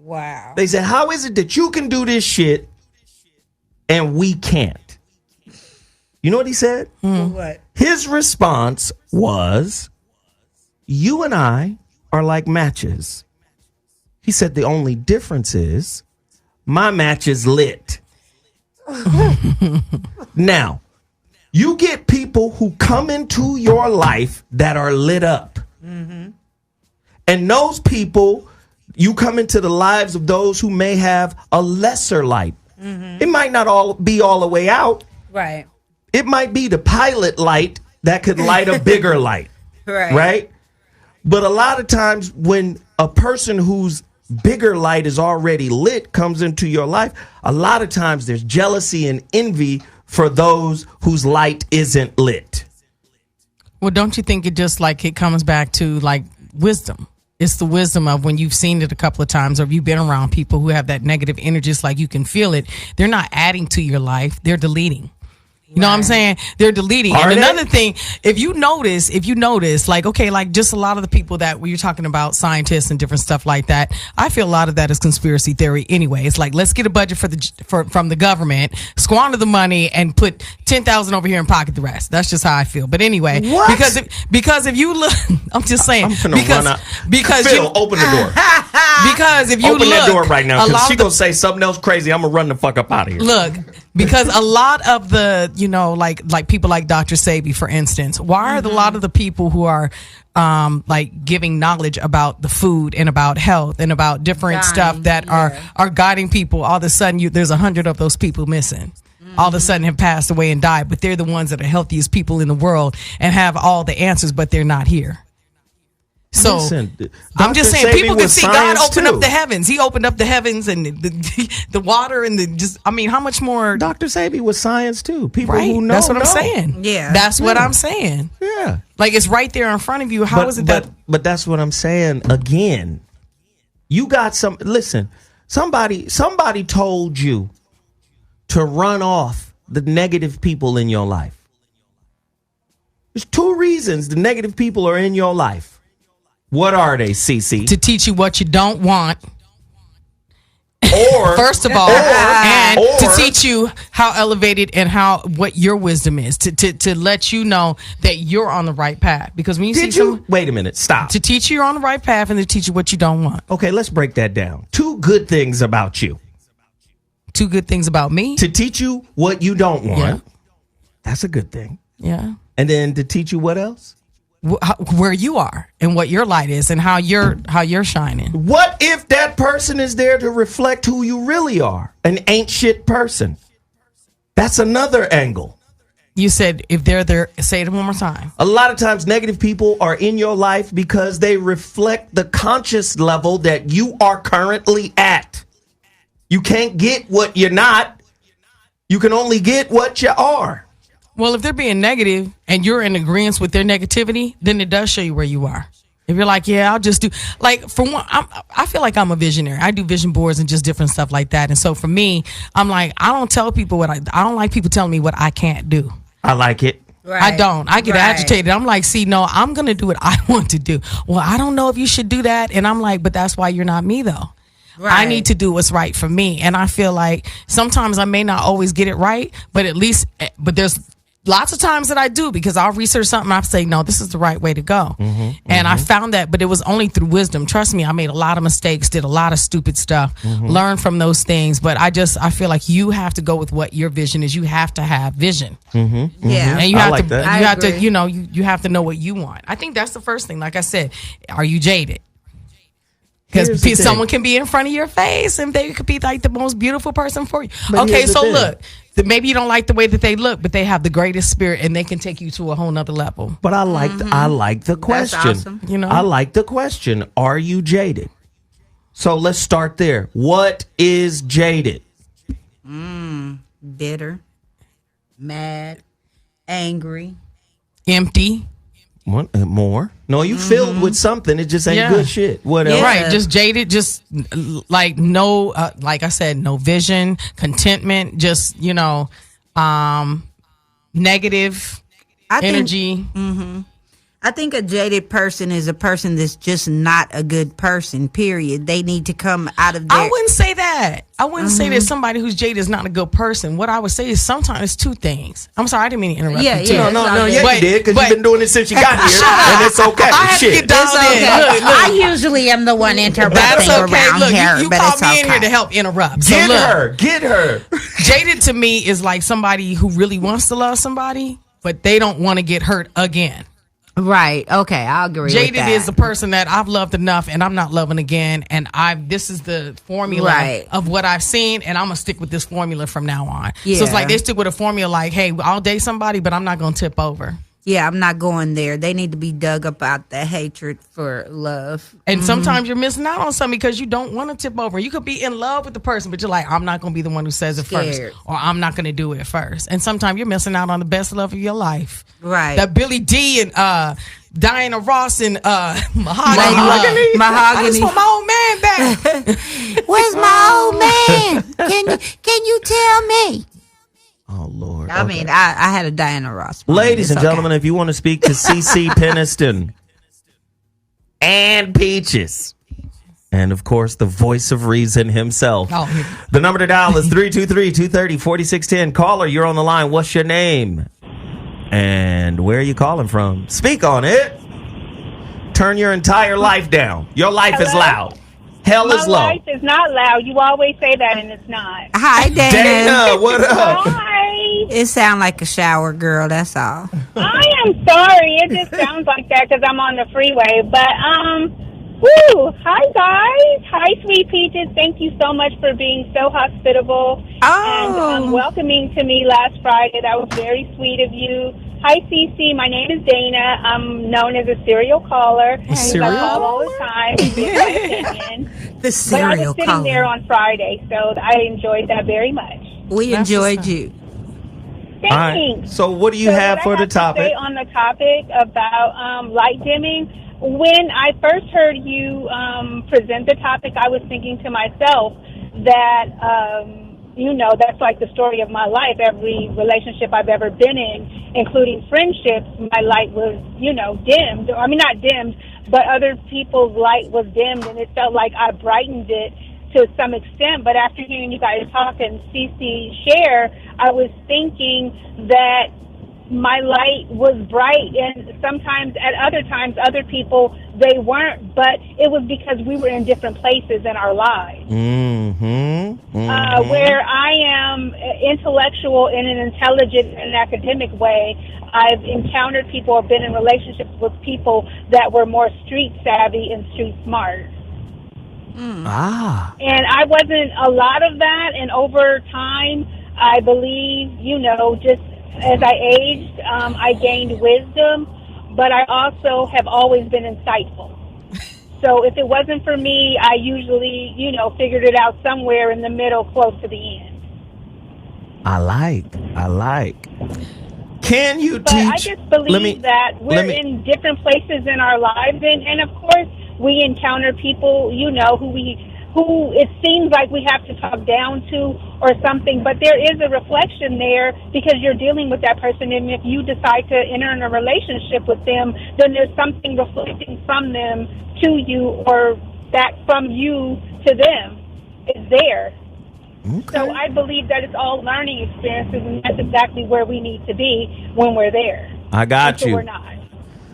Wow. They said, how is it that you can do this shit and we can't? You know what he said? What? His response was, you and I are like matches. He said, the only difference is my match is lit. Now, you get people who come into your life that are lit up. And those people, you come into the lives of those who may have a lesser light. It might not be all the way out. Right. It might be the pilot light that could light a bigger light. Right? But a lot of times when a person whose bigger light is already lit comes into your life, a lot of times there's jealousy and envy for those whose light isn't lit. Well, don't you think it comes back to like wisdom? It's the wisdom of when you've seen it a couple of times or you've been around people who have that negative energy, just like you can feel it. They're not adding to your life. They're deleting. You know what I'm saying? They're deleting. Are And they? another thing, if you notice, like, okay, like just a lot of the people that when you're talking about scientists and different stuff like that, I feel a lot of that is conspiracy theory anyway. It's like, let's get a budget from the government, squander the money, and put 10,000 over here and pocket the rest. That's just how I feel. But anyway, What? because if you look, I'm just saying, I'm finna run out. because Phil, you, open the door. because if you Open look, that door right now, a because lot she of the- gonna say something else crazy. I'm gonna run the fuck up out of here. Look, because a lot of the, you know, like people like Dr. Sebi, for instance, why are a lot of the people who are like giving knowledge about the food and about health and about different stuff that are guiding people, all of a sudden there's 100 of those people missing. All of a sudden have passed away and died, but they're the ones that are healthiest people in the world and have all the answers, but they're not here. So Listen, I'm just Dr. saying, Sebi people can was see God science, open too. up the heavens. He opened up the heavens and the water and I mean, how much more? Dr. Sebi was science too. People Right? who know. That's what I'm know. saying. Yeah. That's what I'm saying. Yeah. Like, it's right there in front of you. How is it that? But that's what I'm saying again. You got some. Listen, somebody told you to run off the negative people in your life. There's two reasons the negative people are in your life. What are they, CC? To teach you what you don't want. Or First of all, and to teach you how elevated and what your wisdom is, to let you know that you're on the right path. Because when you wait a minute, stop. To teach you you're on the right path and to teach you what you don't want. Okay, let's break that down. Two good things about you. Two good things about me. To teach you what you don't want. Yeah. That's a good thing. Yeah. And then to teach you what else? Where you are and what your light is and how you're shining. What if that person is there to reflect who you really are? An ain't shit person. That's another angle. You said if they're there, say it one more time. A lot of times negative people are in your life because they reflect the conscious level that you are currently at. You can't get what you're not. You can only get what you are. Well, if they're being negative and you're in agreement with their negativity, then it does show you where you are. If you're like, yeah, I'll just do, like, for one, I feel like I'm a visionary. I do vision boards and just different stuff like that. And so for me, I'm like, I don't tell people I don't like people telling me what I can't do. I like it. Right. I don't. I get agitated. I'm like, see, no, I'm going to do what I want to do. Well, I don't know if you should do that. And I'm like, but that's why you're not me, though. Right. I need to do what's right for me. And I feel like sometimes I may not always get it right, but but there's lots of times that I do, because I'll research something and I say, no, this is the right way to go. And I found that, but it was only through wisdom. Trust me, I made a lot of mistakes, did a lot of stupid stuff, learned from those things. But I feel like you have to go with what your vision is. You have to have vision. Yeah. And you have that. you have to know what you want. I think that's the first thing. Like I said, are you jaded? Because someone can be in front of your face and they could be like the most beautiful person for you. But okay, so look, maybe you don't like the way that they look, but they have the greatest spirit and they can take you to a whole nother level. But I like the question. That's awesome. You know, I like the question. Are you jaded? So let's start there. What is jaded? Bitter, mad, angry, empty. What more? No, you filled with something. It just ain't good shit. What else? Right, just jaded, just like no, like I said, no vision, contentment, just negative energy. I think a jaded person is a person that's just not a good person, period. They need to come out of their... I wouldn't say that. I wouldn't say that somebody who's jaded is not a good person. What I would say is sometimes it's two things. I'm sorry, I didn't mean to interrupt you. Too. No, you did, because you've been doing it since you got here, and it's okay. I have to get dialed in. Look. I usually am the one interrupting around here, you but called it's me okay. in here to help interrupt. Get her. Jaded to me is like somebody who really wants to love somebody, but they don't want to get hurt again. Right. Okay. I agree. Jaded with that. is the person that I've loved enough and I'm not loving again. And this is the formula of what I've seen. And I'm going to stick with this formula from now on. Yeah. So it's like they stick with a formula like, hey, I'll date somebody, but I'm not going to tip over. Yeah, I'm not going there. They need to be dug up out the hatred for love. And sometimes you're missing out on something because you don't want to tip over. You could be in love with the person, but you're like, I'm not going to be the one who says it first, or I'm not going to do it first. And sometimes you're missing out on the best love of your life. Right. That Billy D and Diana Ross and Mahogany. Mahogany. I just want my old man back. Where's my old man? Can you tell me? Oh, Lord. I mean, I had a Diana Ross moment. Ladies and gentlemen, if you want to speak to CC Peniston and Peaches, and of course, the voice of reason himself, the number to dial is 323-230-4610. Caller, you're on the line. What's your name? And where are you calling from? Speak on it. Turn your entire life down. Your life is loud. Hell is low. My life is not loud. You always say that, and it's not. Hi, Dana. Dana, what up? Hi. It sounds like a shower girl, that's all. I am sorry. It just sounds like that because I'm on the freeway. But, woo. Hi, guys. Hi, Sweet Peaches. Thank you so much for being so hospitable and welcoming to me last Friday. That was very sweet of you. Hi, Cece. My name is Dana. I'm known as a serial caller. I call all the time. The serial caller. But I was sitting there on Friday, so I enjoyed that very much. We enjoyed you. Thanks. All right. So what do you have for the topic? To say on the topic about light dimming, when I first heard you present the topic, I was thinking to myself that, that's like the story of my life. Every relationship I've ever been in, including friendships, my light was, dimmed. I mean, not dimmed, but other people's light was dimmed, and it felt like I brightened it to some extent. But after hearing you guys talk and Cece share, I was thinking that my light was bright, and sometimes at other times other people, they weren't, but it was because we were in different places in our lives. Where I am intellectual in an intelligent and academic way, I've encountered people or been in relationships with people that were more street savvy and street smart. And I wasn't a lot of that, and over time, I believe, just as I aged, I gained wisdom, but I also have always been insightful. So if it wasn't for me, I usually, figured it out somewhere in the middle, close to the end. I like. Can you teach? I just believe that we're in different places in our lives, and of course, we encounter people, who it seems like we have to talk down to or something, but there is a reflection there because you're dealing with that person, and if you decide to enter in a relationship with them, then there's something reflecting from them to you or back from you to them. It's there. Okay. So I believe that it's all learning experiences, and that's exactly where we need to be when we're there. I got you. We're not.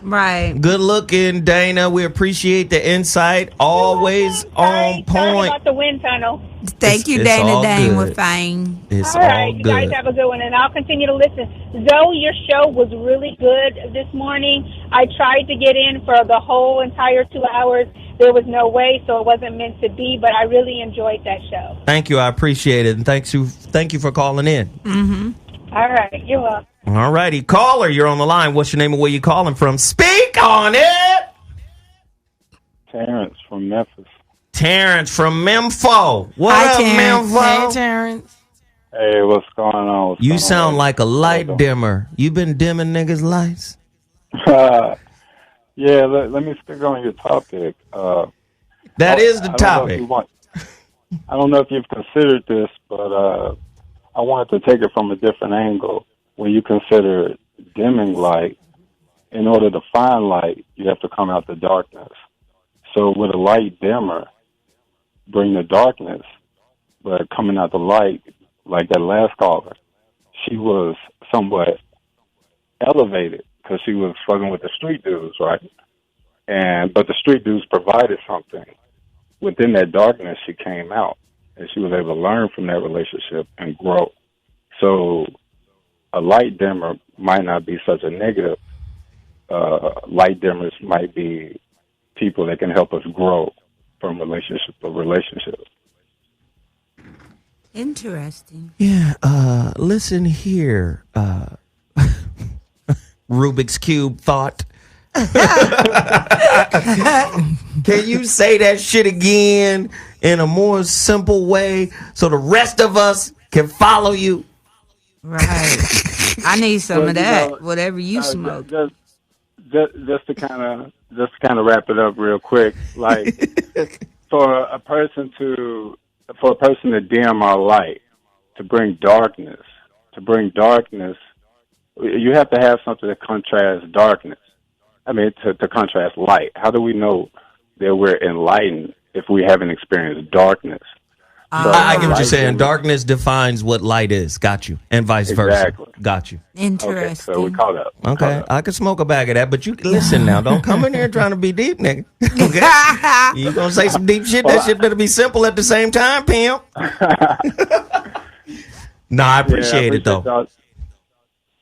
Right. Good looking, Dana. We appreciate the insight. Always on point. Sorry about the wind tunnel. Thank you, Dana. Dane, we're fine. It's all right, all you good. guys have a good one, and I'll continue to listen. Zoe, your show was really good this morning. I tried to get in for the whole entire 2 hours. There was no way, so it wasn't meant to be, but I really enjoyed that show. Thank you. I appreciate it, and thank you for calling in. All right, you're welcome. All righty. Caller, you're on the line. What's your name and where you calling from? Speak on it. Terrence from Memphis. Terrence from Memphis. What up, Memphis? Hey, Terrence. Hey, what's going on? You sound like a light dimmer. You been dimming niggas' lights? Yeah, let me stick on your topic. That is the topic. I don't know if you've considered this, but I wanted to take it from a different angle. When you consider dimming light, in order to find light, you have to come out the darkness. So with a light dimmer, bring the darkness, but coming out the light, like that last caller, she was somewhat elevated because she was fucking with the street dudes, right? But the street dudes provided something. Within that darkness, she came out, and she was able to learn from that relationship and grow. So a light dimmer might not be such a negative. Light dimmers might be people that can help us grow from relationship to relationship. Interesting. Yeah, listen here, Rubik's Cube thought. Can you say that shit again in a more simple way so the rest of us can follow you? Right. I need some of that, whatever you smoke. Just to kind of wrap it up real quick, like for a person to dim our light, to bring darkness, to bring darkness, you have to have something that contrasts darkness. I mean, to contrast light. How do we know that we're enlightened if we haven't experienced darkness? So I get what you're saying. Darkness defines what light is. Got you. And vice versa. Got you. Interesting. Okay, so we caught up. Okay, I could smoke a bag of that, but you listen now. Don't come in here trying to be deep, nigga. Okay, you gonna say some deep shit? That shit better be simple at the same time, pimp. No, I appreciate it though.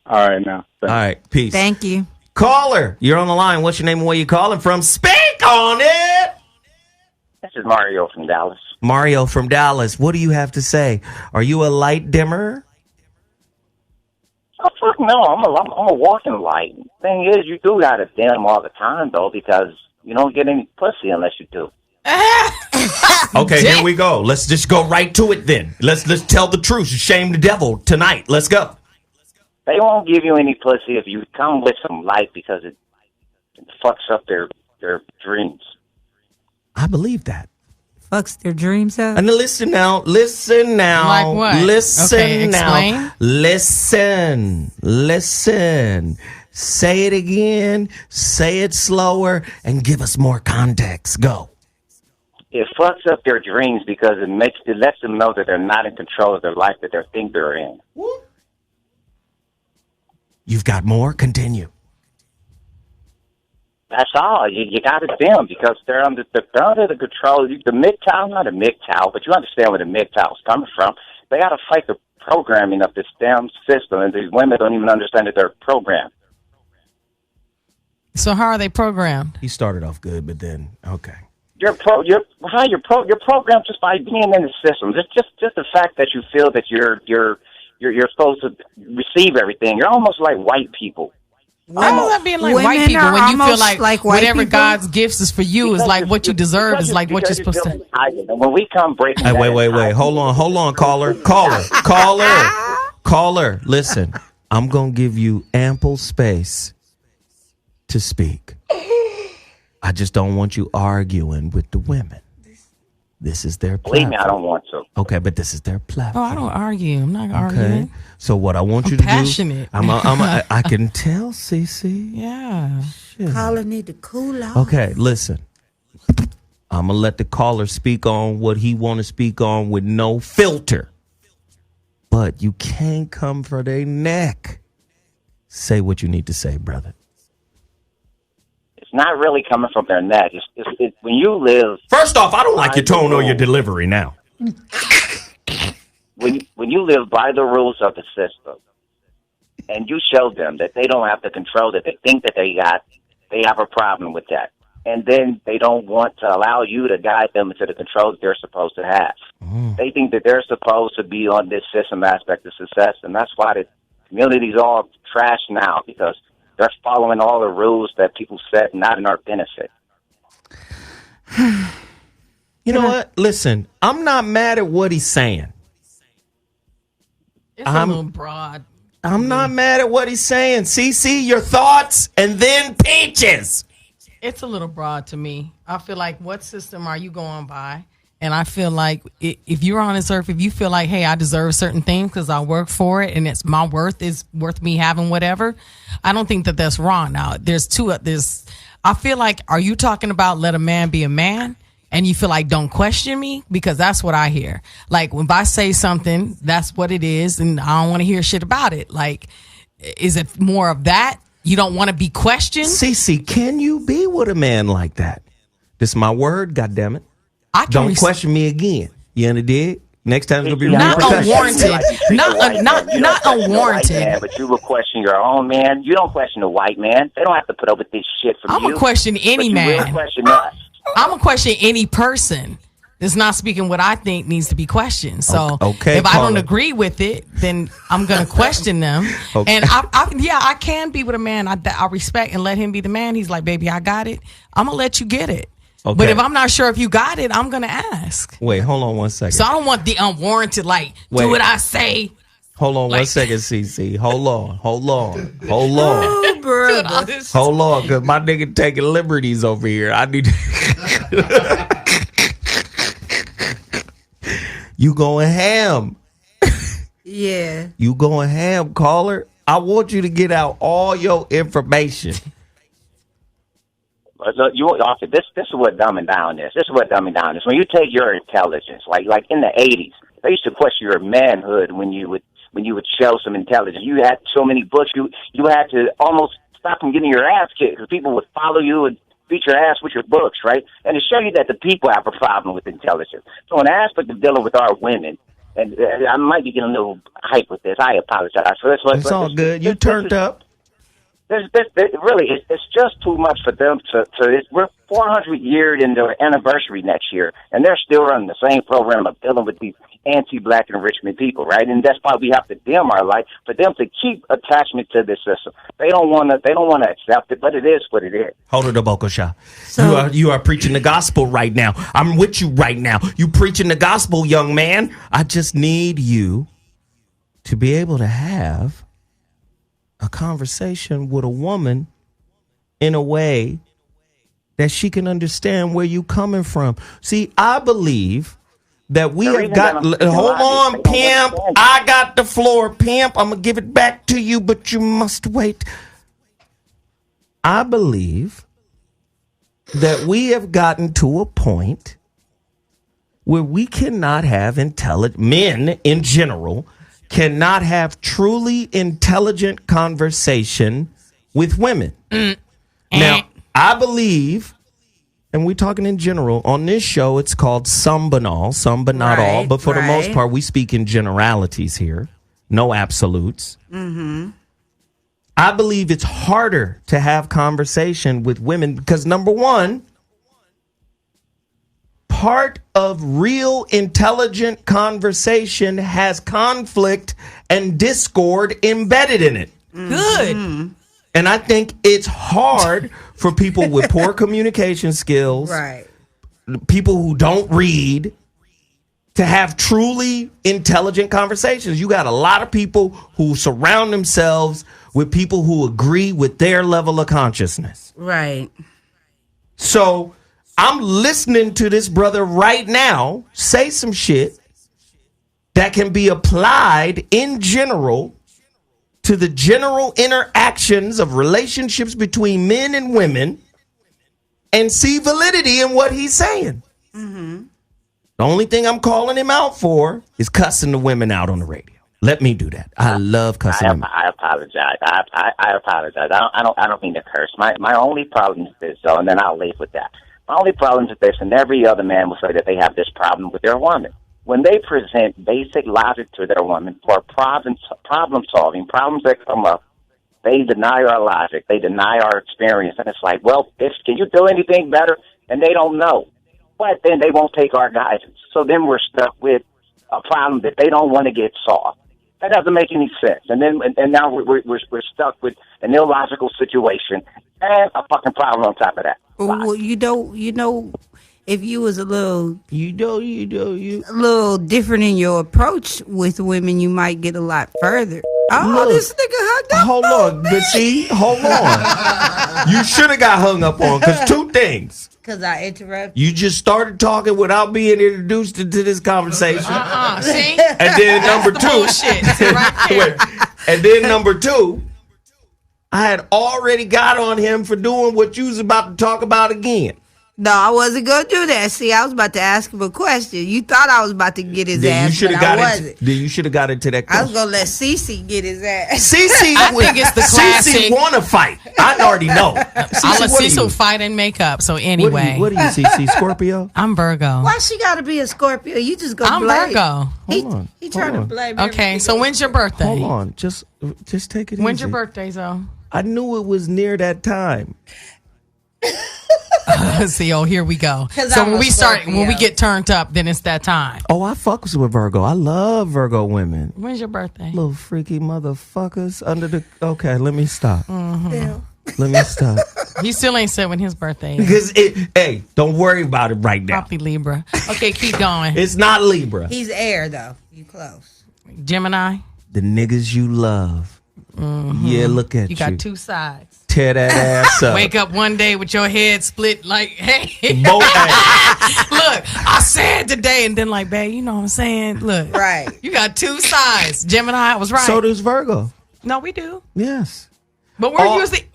All right, now. All right, peace. Thank you. Caller, you're on the line. What's your name and where you calling from? Speak on it. This is Mario from Dallas. Mario from Dallas. What do you have to say? Are you a light dimmer? Oh, fuck no. I'm a walking light. Thing is, you do got to dim all the time, though, because you don't get any pussy unless you do. Okay, here we go. Let's just go right to it then. Let's tell the truth. Shame the devil tonight. Let's go. They won't give you any pussy if you come with some light because it fucks up their dreams. I believe that. Fucks their dreams up. And listen now. Like what? Listen okay, now. Explain. Listen. Say it again. Say it slower and give us more context. Go. It fucks up their dreams because it lets them know that they're not in control of their life that they think they're in. You've got more? Continue. That's all. You got to dim because they're under the control. The MGTOW, not a MGTOW, but you understand where the MGTOW's coming from. They got to fight the programming of this damn system, and these women don't even understand that they're programmed. So how are they programmed? He started off good, but then okay. You're programmed just by being in the system. Just the fact that you feel that you're supposed to receive everything. You're almost like white people. How is that being like white people when you feel like whatever people? God's gifts is for you is like what you deserve is like what you're supposed to. And when we come breaking, Hey, wait. Hold on, caller. Listen, I'm gonna give you ample space to speak. I just don't want you arguing with the women. This is their platform. Believe me, I don't want to. Okay, but this is their platform. Oh, I don't argue. I'm not arguing. Okay. So what I want you to passionate. do, I can tell, Cece. Yeah. Caller need to cool off. Okay, listen. I'm gonna let the caller speak on what he want to speak on with no filter. But you can't come for their neck. Say what you need to say, brother. It's not really coming from their neck. It's when you live. First off, I don't like your tone or your delivery now. When you live by the rules of the system, and you show them that they don't have the control that they think that they have a problem with that, and then they don't want to allow you to guide them into the control that they're supposed to have. They think that they're supposed to be on this system aspect of success, and that's why the community's all trash now because they're following all the rules that people set, not in our benefit. You know what? Listen, I'm not mad at what he's saying. It's a little broad. I'm not mad at what he's saying. CC, your thoughts, and then Peaches. It's a little broad to me. I feel like, what system are you going by? And I feel like if you're on this earth, if you feel like, hey, I deserve certain things because I work for it and it's my worth is worth me having whatever, I don't think that that's wrong. Now, I feel like, are you talking about let a man be a man? And you feel like don't question me? Because that's what I hear. Like, if I say something, that's what it is, and I don't want to hear shit about it. Like, is it more of that? You don't want to be questioned? Cece, can you be with a man like that? This is my word, goddammit. Don't question me again. You understand? Next time it's going to be not repercussions. unwarranted. Not unwarranted. But you will question your own man. You don't question the white man. They don't have to put up with this shit from you. I'm going to question any man. You will question us. I'm going to question any person that's not speaking what I think needs to be questioned. So okay, if I don't agree with it, then I'm going to question them. Okay. And I can be with a man I respect and let him be the man. He's like, baby, I got it. I'm going to let you get it. Okay. But if I'm not sure if you got it, I'm going to ask. Wait, hold on one second. So I don't want the unwarranted, do what I say. Hold on one second, CC. Hold on. Oh, brother. Hold on, because my nigga taking liberties over here. I need You going ham. Yeah. You going ham, caller? I want you to get out all your information. Look, this is what dumbing down is. This is what dumbing down is. When you take your intelligence, like in the 80s, they used to question your manhood when you would show some intelligence. You had so many books, you had to almost stop from getting your ass kicked because people would follow you and beat your ass with your books, right? And to show you that the people have a problem with intelligence. So an aspect of dealing with our women, and I might be getting a little hype with this. I apologize for this. It's all good. You turned up. It's just too much for them we're 400 years into our anniversary next year, and they're still running the same program of dealing with these anti-black enrichment people, right? And that's why we have to dim our light for them to keep attachment to this system. They don't want to accept it, but it is what it is. Hold it up, Okosha. You are preaching the gospel right now. I'm with you right now. You preaching the gospel, young man. I just need you to be able to have a conversation with a woman in a way that she can understand where you coming from. See, I believe that we have got... Hold on, pimp. I got the floor, pimp. I'm going to give it back to you, but you must wait. I believe that we have gotten to a point where we cannot have men in general cannot have truly intelligent conversation with women. Now, I believe, and we're talking in general, on this show, it's called some banal, some but not all. But for the most part, we speak in generalities here. No absolutes. Mm-hmm. I believe it's harder to have conversation with women because, number one, part of real intelligent conversation has conflict and discord embedded in it. Good. And I think it's hard for people with poor communication skills, people who don't read, to have truly intelligent conversations. You got a lot of people who surround themselves with people who agree with their level of consciousness. Right. So I'm listening to this brother right now say some shit that can be applied in general to the general interactions of relationships between men and women and see validity in what he's saying. Mm-hmm. The only thing I'm calling him out for is cussing the women out on the radio. Let me do that. I love cussing them. I apologize. I apologize. I don't mean to curse. My only problem is this, though, and then I'll leave with that. My only problem is this, and every other man will say that they have this problem with their woman. When they present basic logic to their woman for problem solving, problems that come up, they deny our logic, they deny our experience, and it's like, well, can you do anything better? And they don't know. But then they won't take our guidance. So then we're stuck with a problem that they don't want to get solved. That doesn't make any sense. And now we're stuck with an illogical situation and a fucking problem on top of that. Well, you know, if you was a little, a little different in your approach with women, you might get a lot further. Oh, look, this nigga hugged up. Hold on, but see, hold on. You should have got hung up on because two things. Because I interrupted. You just started talking without being introduced into this conversation. See? And then number two. Bullshit. Right and then number two, I had already got on him for doing what you was about to talk about again. No, I wasn't going to do that. See, I was about to ask him a question. You thought I was about to get his ass, but I wasn't. Then you should have got into that question. I was going to let Cece get his ass. Cece, I think it's the classic. Cece want to fight. I already know. I'll let Cece fight and make up. So anyway. What are you, Cece? Scorpio? I'm Virgo. Why she got to be a Scorpio? You just go I'm blame. Virgo. He trying to blame Okay, so when's your birthday? Hold on. Just take it easy. When's your birthday, Zoe? I knew it was near that time. See, here we go. So when we get turned up, then it's that time. Oh, I fucks with Virgo. I love Virgo women. When's your birthday? Little freaky motherfuckers under the... Okay, let me stop. Mm-hmm. Let me stop. He still ain't said when his birthday is. Because hey, don't worry about it right now. Probably Libra. Okay, keep going. It's not Libra. He's air, though. You close. Gemini? The niggas you love. Yeah, look at you. You got two sides. Tear that ass up. Wake up one day with your head split like, hey. Look, I said today, and then like, babe, you know what I'm saying? Look. Right. You got two sides. Gemini, I was right. So does Virgo. No, we do. Yes. But we're usually,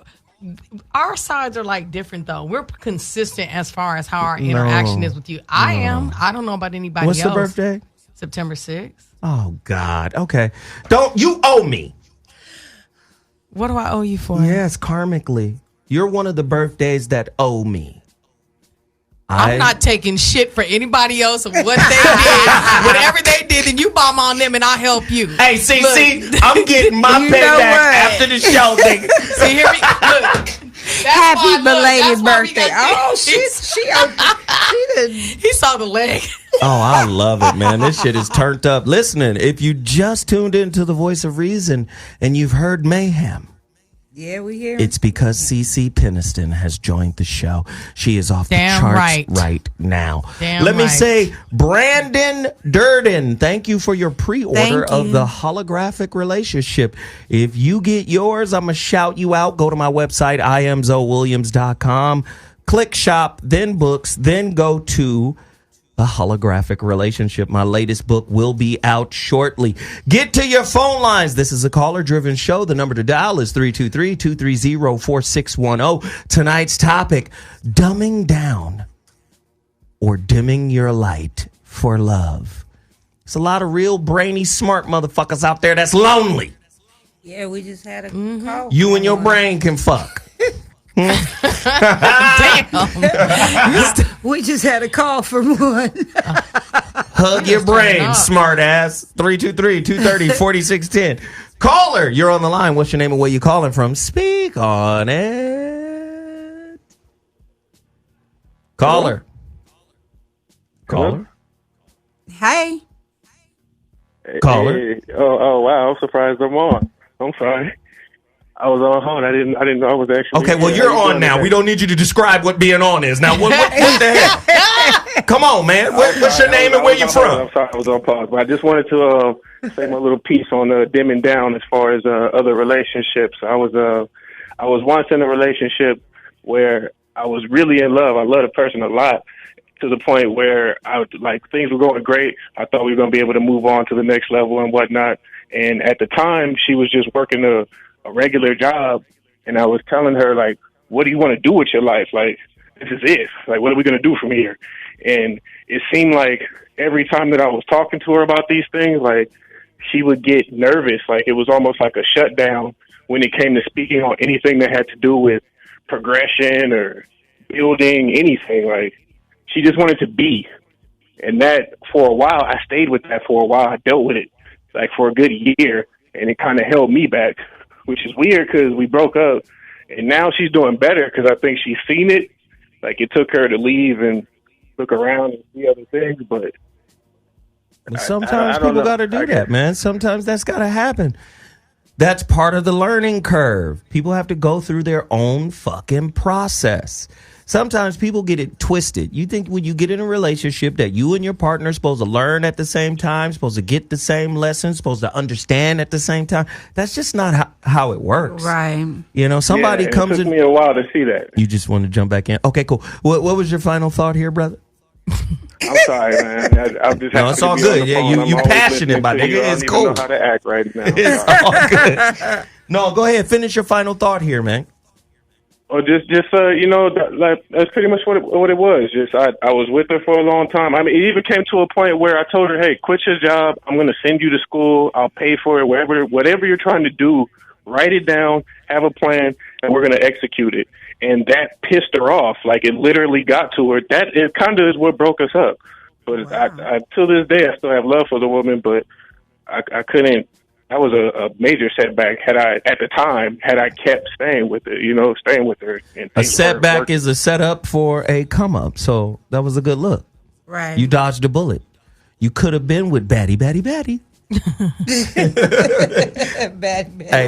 our sides are like different though. We're consistent as far as how our interaction is with you. I am. I don't know about anybody What's else. What's the birthday? September 6th. Oh, God. Okay. Don't, you owe me. What do I owe you for? Yes, karmically. You're one of the birthdays that owe me. I'm not taking shit for anybody else of what they did. Whatever they did, and you bomb on them, and I'll help you. Hey, see, I'm getting my payback after the show, nigga. See, here we look. Happy belated birthday. Oh, she he saw the leg. Oh, I love it, man. This shit is turned up. Listening, if you just tuned into the Voice of Reason and you've heard mayhem, yeah, we hear. It's because CeCe Peniston has joined the show. She is off the Damn charts right now. Damn Let me right. say, Brandon Durden, thank you for your pre-order of the holographic relationship. If you get yours, I'm going to shout you out. Go to my website, IamZoeWilliams.com. Click shop, then books, then go to The Holographic Relationship. My latest book will be out shortly. Get to your phone lines. This is a caller-driven show. The number to dial is 323-230-4610. Tonight's topic, dumbing down or dimming your light for love. There's a lot of real brainy, smart motherfuckers out there that's lonely. Yeah, we just had a call. You and your brain can fuck. Damn. We just had a call from one. Hug your brain, smart ass. 323-230-4610. Caller, you're on the line. What's your name and where you calling from? Speak on it. Caller. Caller. Hey. Caller. Hey. Oh, wow. I'm surprised I'm on. I'm sorry. I was on hold. I didn't know I was actually. Okay, well, you're on now. We don't need you to describe what being on is. Now, what the hell? Come on, man. What's your name and where you from? I'm sorry, I was on pause, but I just wanted to say my little piece on dimming down as far as other relationships. I was once in a relationship where I was really in love. I loved the person a lot to the point where things were going great. I thought we were going to be able to move on to the next level and whatnot. And at the time, she was just working a regular job, and I was telling her, like, what do you want to do with your life? Like, this is it. Like, what are we going to do from here? And it seemed like every time that I was talking to her about these things, like, she would get nervous. Like, it was almost like a shutdown when it came to speaking on anything that had to do with progression or building anything. Like, she just wanted to be. And that, for a while, I stayed with that for a while. I dealt with it, like, for a good year, and it kind of held me back, which is weird because we broke up, and now she's doing better because I think she's seen it. Like, it took her to leave and look around and see other things, but sometimes I don't people know. got to do that, man. Sometimes that's got to happen. That's part of the learning curve. People have to go through their own fucking process. Sometimes people get it twisted. You think when you get in a relationship that you and your partner are supposed to learn at the same time, supposed to get the same lessons, supposed to understand at the same time. That's just not how it works. Right. You know, somebody comes it took in. me a while to see that. You just want to jump back in. Okay, cool. What was your final thought here, brother? I'm sorry, man. I'm just No, it's all good. Yeah, you passionate, my nigga. It's cool. I don't know how to act right now. It's all good. No, go ahead. Finish your final thought here, man. Or just you know, that's pretty much what it was. Just I was with her for a long time. I mean, it even came to a point where I told her, "Hey, quit your job. I'm going to send you to school. I'll pay for it. Whatever you're trying to do, write it down, have a plan, and we're going to execute it." And that pissed her off. Like, it literally got to her. That it kind of is what broke us up. But wow. I to this day, I still have love for the woman, but I couldn't. That was a major setback. Had I kept staying with it, staying with her. And a setback is a setup for a come up. So that was a good look. Right. You dodged a bullet. You could have been with Batty. Bad. Hey,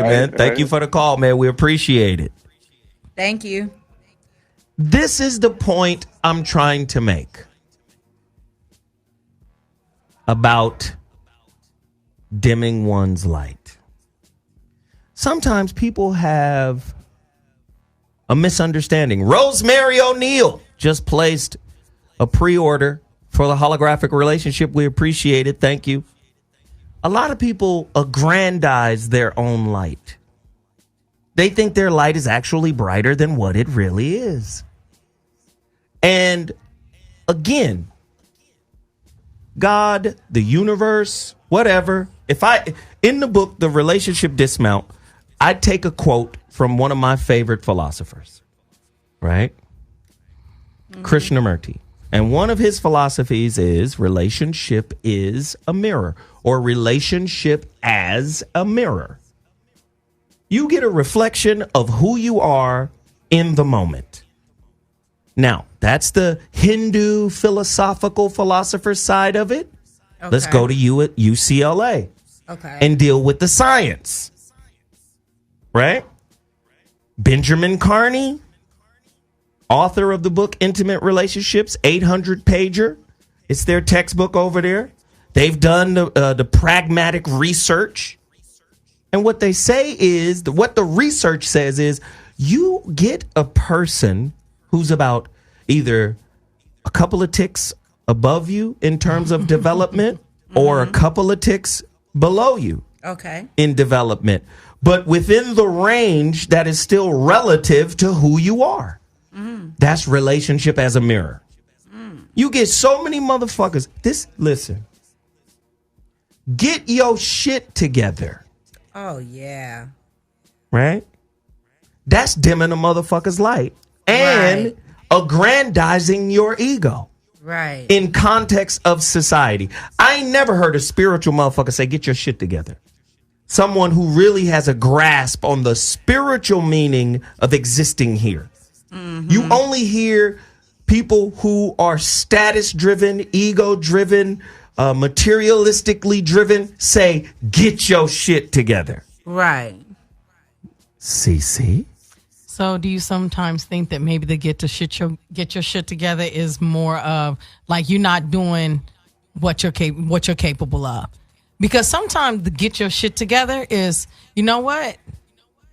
man, thank you for the call, man. We appreciate it. Thank you. This is the point I'm trying to make about dimming one's light. sometimes people have a misunderstanding. Rosemary O'Neal just placed a pre-order for the holographic relationship. We appreciate it. Thank you. A lot of people aggrandize their own light. They think their light is actually brighter than what it really is. And again, God, the universe, whatever. In the book, The Relationship Dismount, I take a quote from one of my favorite philosophers, right? Krishnamurti. And one of his philosophies is relationship is a mirror, or relationship as a mirror. You get a reflection of who you are in the moment. Now, that's the Hindu philosophical philosopher side of it. Okay. Let's go to you at UCLA. Okay. And deal with the science. Right? Benjamin Carney, author of the book Intimate Relationships, 800-pager. It's their textbook over there. They've done the pragmatic research. And what they say is, what the research says is, you get a person who's about either a couple of ticks above you in terms of development or a couple of ticks below you in development, but within the range that is still relative to who you are. That's relationship as a mirror. You get so many motherfuckers. Listen, get your shit together. Oh, yeah. Right? That's dimming a motherfucker's light and aggrandizing your ego. Right. In context of society. I ain't never heard a spiritual motherfucker say, get your shit together. Someone who really has a grasp on the spiritual meaning of existing here. You only hear people who are status driven, ego driven, materialistically driven say, get your shit together. Right. CC? So do you sometimes think that maybe the get your shit together is more of like you're not doing what you're capable of? Because sometimes the get your shit together is, you know what?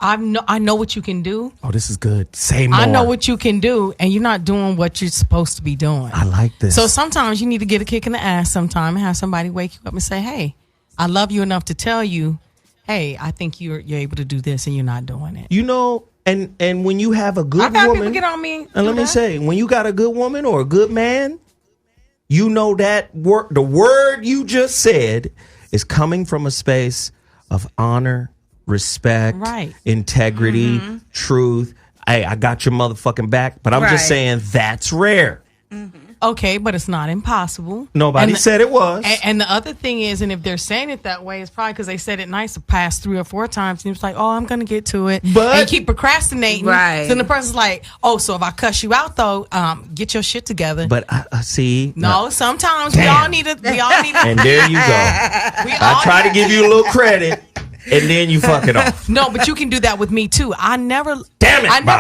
I know what you can do. Oh, this is good. Say more. I know what you can do, and you're not doing what you're supposed to be doing. I like this. So sometimes you need to get a kick in the ass sometime and have somebody wake you up and say, hey, I love you enough to tell you, hey, I think you're able to do this and you're not doing it. You know, and when you have a good woman, people get on me. And let me say, when you got a good woman or a good man, you know that the word you just said is coming from a space of honor, respect, integrity, truth. Hey, I got your motherfucking back, but I'm just saying that's rare. Okay, but it's not impossible. Nobody said it was. And the other thing is, and if they're saying it that way, it's probably because they said it nice the past 3 or 4 times. And it's like, oh, I'm going to get to it. But and keep procrastinating. Right. So then the person's like, oh, so if I cuss you out, though, get your shit together. But I see. No, sometimes we all need it. And there you go. I try to give you a little credit. And then you fuck it off. No, but you can do that with me too. I never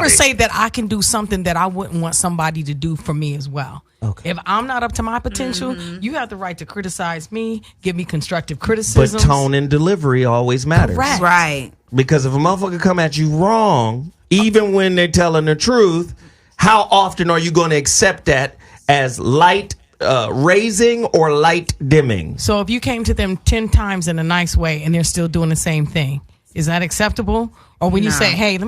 say that I can do something that I wouldn't want somebody to do for me as well. Okay. If I'm not up to my potential, you have the right to criticize me, give me constructive criticism. But tone and delivery always matters. Correct. Right. Because if a motherfucker come at you wrong, even when they're telling the truth, how often are you going to accept that as light raising or light dimming? So if you came to them 10 times in a nice way and they're still doing the same thing, is that acceptable? Or when you say, hey,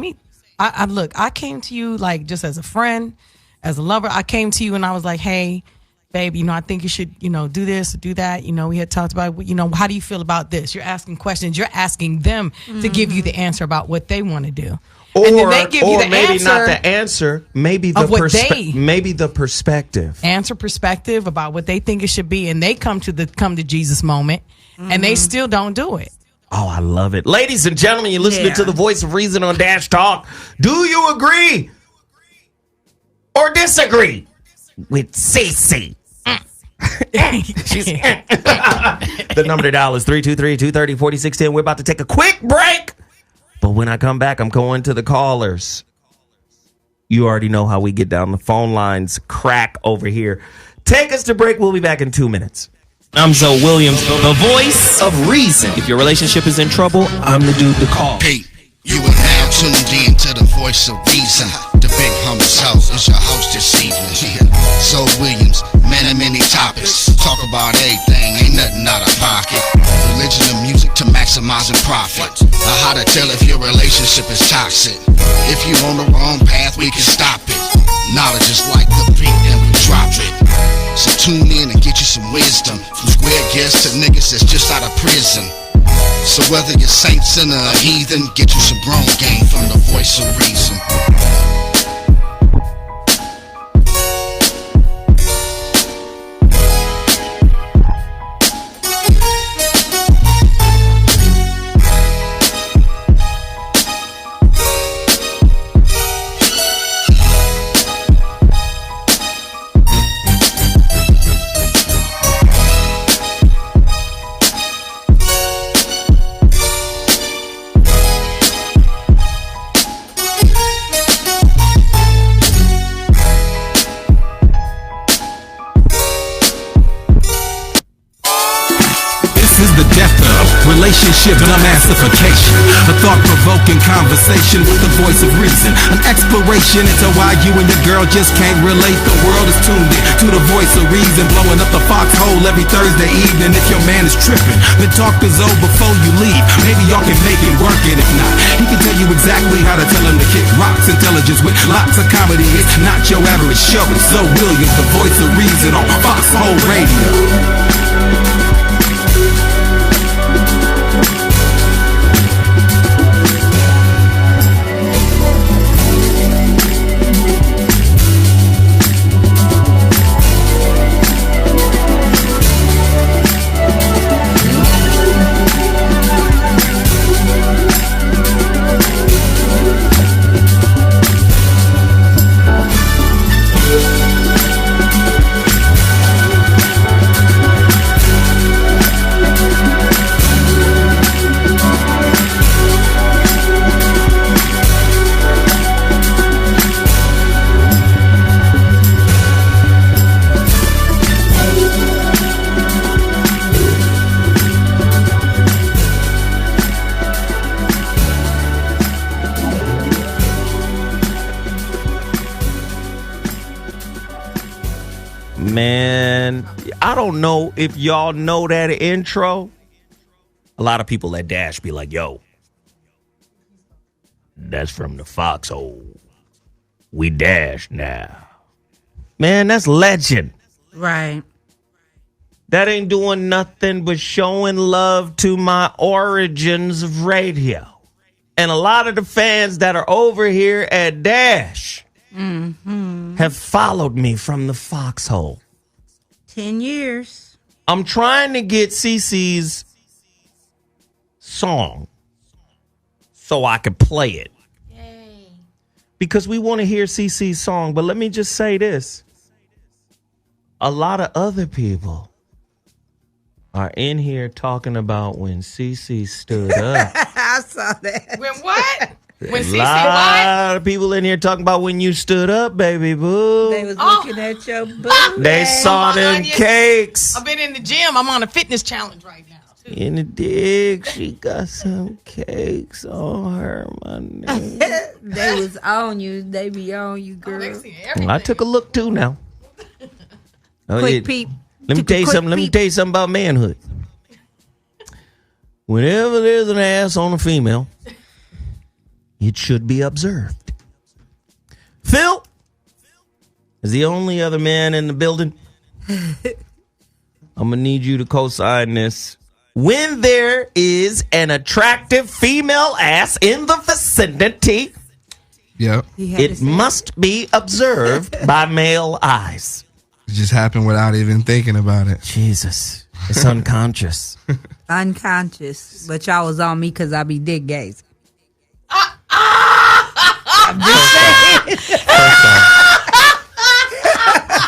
I came to you like just as a friend, as a lover, I came to you and I was like, hey, babe, I think you should, do this or do that. We had talked about, how do you feel about this? You're asking questions. You're asking them to give you the answer about what they want to do. Or, and then they give you the maybe answer not the answer, maybe the perspective. Answer perspective about what they think it should be, and they come to Jesus moment, and they still don't do it. Oh, I love it. Ladies and gentlemen, you're listening to the Voice of Reason on Dash Talk. Do you agree or disagree with CC? The number to dial is 323-230-4610. We're about to take a quick break. But when I come back, I'm going to the callers. You already know how we get down. The phone lines crack over here. Take us to break. We'll be back in 2 minutes. I'm Zoe Williams, the voice of reason. If your relationship is in trouble, I'm the dude to call. Hey, You are now tuned in to the voice of reason. The big humble house is your host this evening. So Williams, man of many topics. Talk about everything, ain't nothing out of pocket. Religion and music to maximizing profit. How to tell if your relationship is toxic. If you're on the wrong path, we can stop it. Knowledge is like the beat and we drop it. So tune in and get you some wisdom. From square guests to niggas that's just out of prison. So whether you're saint, sinner, or heathen, get you some grown game from the voice of reason. Relationship and emancification, a thought-provoking conversation with the voice of reason, an exploration into why you and your girl just can't relate. The world is tuned in to the voice of reason, blowing up the foxhole every Thursday evening. If your man is tripping, then talk to Zoe before you leave. Maybe y'all can make it work, and if not, he can tell you exactly how to tell him to kick rocks. Intelligence with lots of comedy, it's not your average show. It's Zoe Williams, the voice of reason on Foxhole Radio. Man, I don't know if y'all know that intro. A lot of people at Dash be like, yo, that's from the Foxhole. We Dash now. Man, that's legend. Right. That ain't doing nothing but showing love to my origins of radio. And a lot of the fans that are over here at Dash have followed me from the Foxhole. 10 years. I'm trying to get CeCe's song so I can play it. Yay. Because we want to hear CeCe's song. But let me just say this. A lot of other people are in here talking about when CeCe stood up. I saw that. When what? When CeCe A lot of people in here talking about when you stood up, baby boo. They was looking at your booty. They saw them cakes. I've been in the gym. I'm on a fitness challenge right now. In the dig, she got some cakes on her, my nigga. They was on you. They be on you, girl. I took a look too now. Quick peep. Let me tell you something. Let me tell you something about manhood. Whenever there's an ass on a female, it should be observed. Phil is the only other man in the building. I'm gonna need you to co-sign this. When there is an attractive female ass in the vicinity, it must be observed by male eyes. It just happened without even thinking about it. Jesus. It's unconscious. Unconscious. But y'all was on me because I be dick gazing. I'm just saying.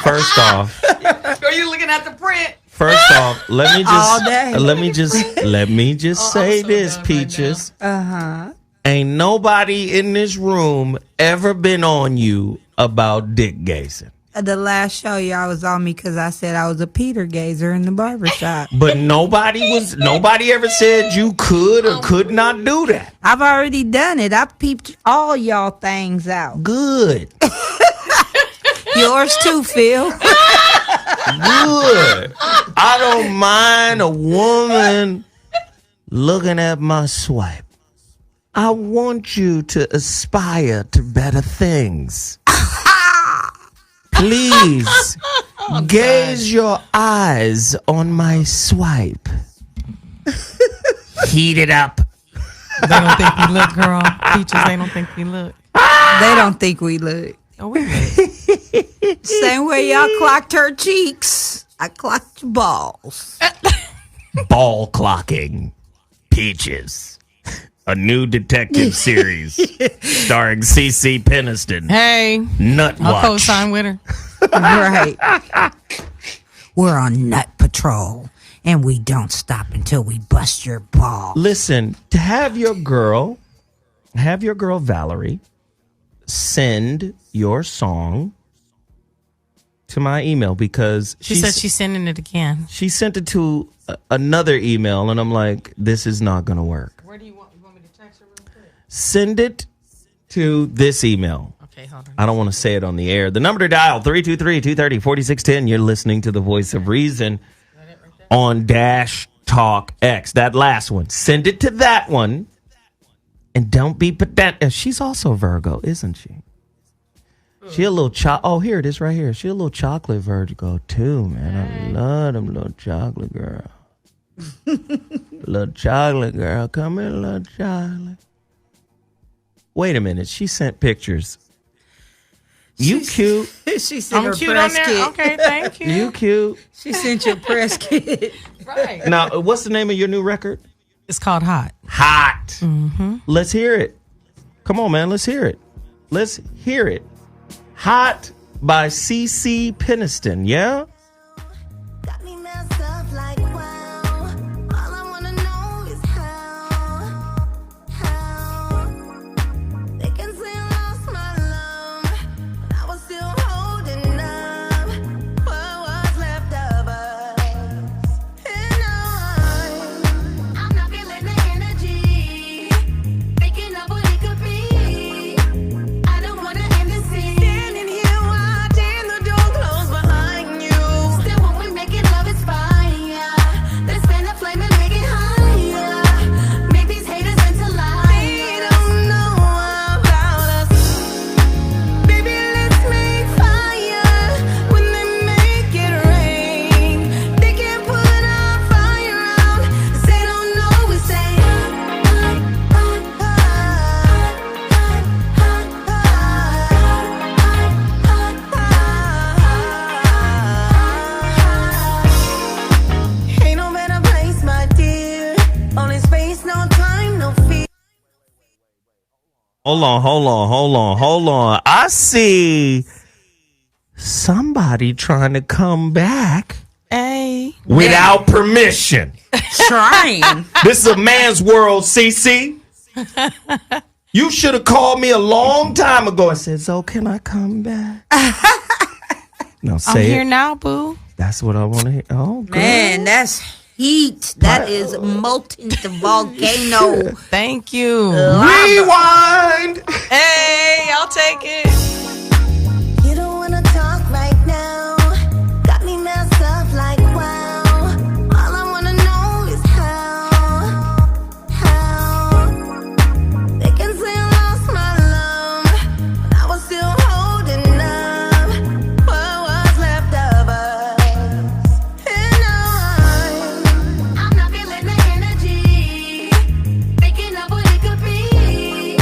First off. Are you looking at the print? First off, let me just say this, Peaches. Ain't nobody in this room ever been on you about dick gazing. the last show y'all was on me because I said I was a Peter gazer in the barbershop. But nobody ever said you could or could not do that. I've already done it. I peeped all y'all things out. Good. Yours too, Phil. Good. I don't mind a woman looking at my swipe. I want you to aspire to better things. Please gaze your eyes on my swipe. Heat it up. They don't think we look, girl. Peaches, they don't think we look. They don't think we look. Oh, we look. Same way y'all clocked her cheeks. I clocked your balls. Ball clocking. Peaches. A new detective series starring CC Peniston. Hey. Nut I'll Watch. co-sign with her. Right. We're on Nut Patrol, and we don't stop until we bust your ball. Listen, to have your girl Valerie send your song to my email because She said she's sending it again. She sent it to another email, and I'm like, this is not going to work. Where do you want me to text her real quick? Send it to this email. Okay, hold on. I don't want to say it on the air. The number to dial, 323-230-4610. You're listening to the Voice of Reason on Dash Talk X. That last one. Send it to that one. And don't be pedantic. She's also Virgo, isn't she? She a little oh, here it is right here. She a little chocolate Virgo too, man. I love them little chocolate girl. Little chocolate girl. Come here, little chocolate. Wait a minute. She sent pictures. You cute. She sent I'm her cute press on there. kit. Okay, thank you. You cute. She sent your press kit. Right. Now, what's the name of your new record? It's called Hot. Hot. Mm-hmm. Let's hear it. Come on, man. Let's hear it. Let's hear it. Hot by CC Peniston. Yeah? Got me messed up like wow. All I wanna know is how they can say I lost my love, but I was still holding up what was left of us. And now I'm not feeling the energy, thinking of what it could be. I don't wanna end the scene. Standing here watching the door close behind you. Still when we make it, love is fire. Let's fan the flame and make it higher. Make these haters into liars. They don't know about us. Baby, let's make fire. When they make it rain, they can't put our fire out. 'Cause they don't know we say ain't no better place, my dear. Only space, no time, no fear. Hold on. I see somebody trying to come back Hey. without permission. Trying. This is a man's world, CC. You should have called me a long time ago and said, so can I come back? No, I'm say here it. now, boo. That's what I want to hear. Oh, good. Man, that's heat. That is molten to volcano. Thank you. Rewind. Hey, I'll take it. You don't wanna talk right now. Got me messed up like wow. All I wanna know is how they can say I lost my love, but I was still holding up what was left of us. And now I'm not feeling the energy, thinking of what it could be.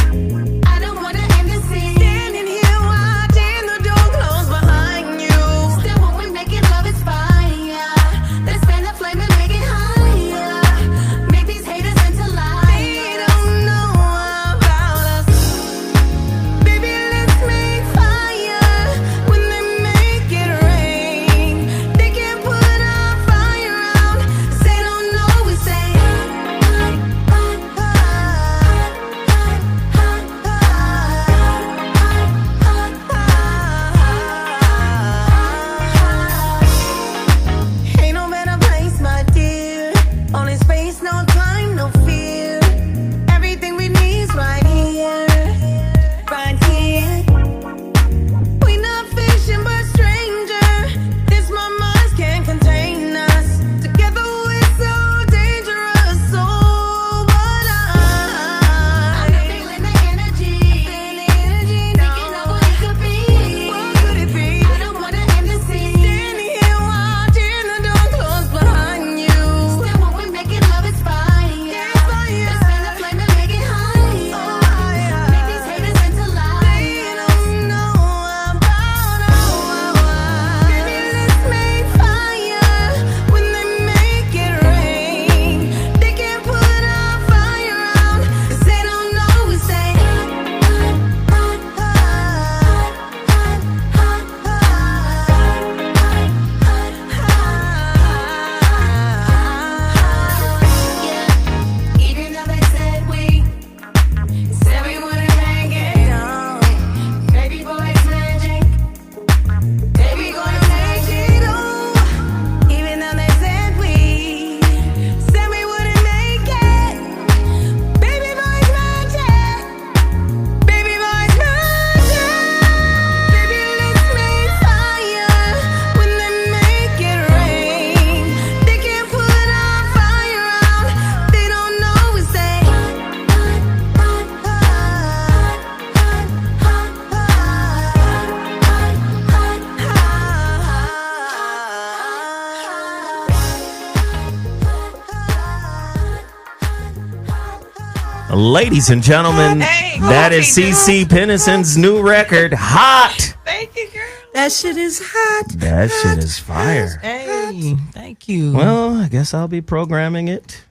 Ladies and gentlemen, that is CeCe Pennison's new record, Hot. Thank you, girl. That shit is hot. That shit is fire. Hey, thank you. Well, I guess I'll be programming it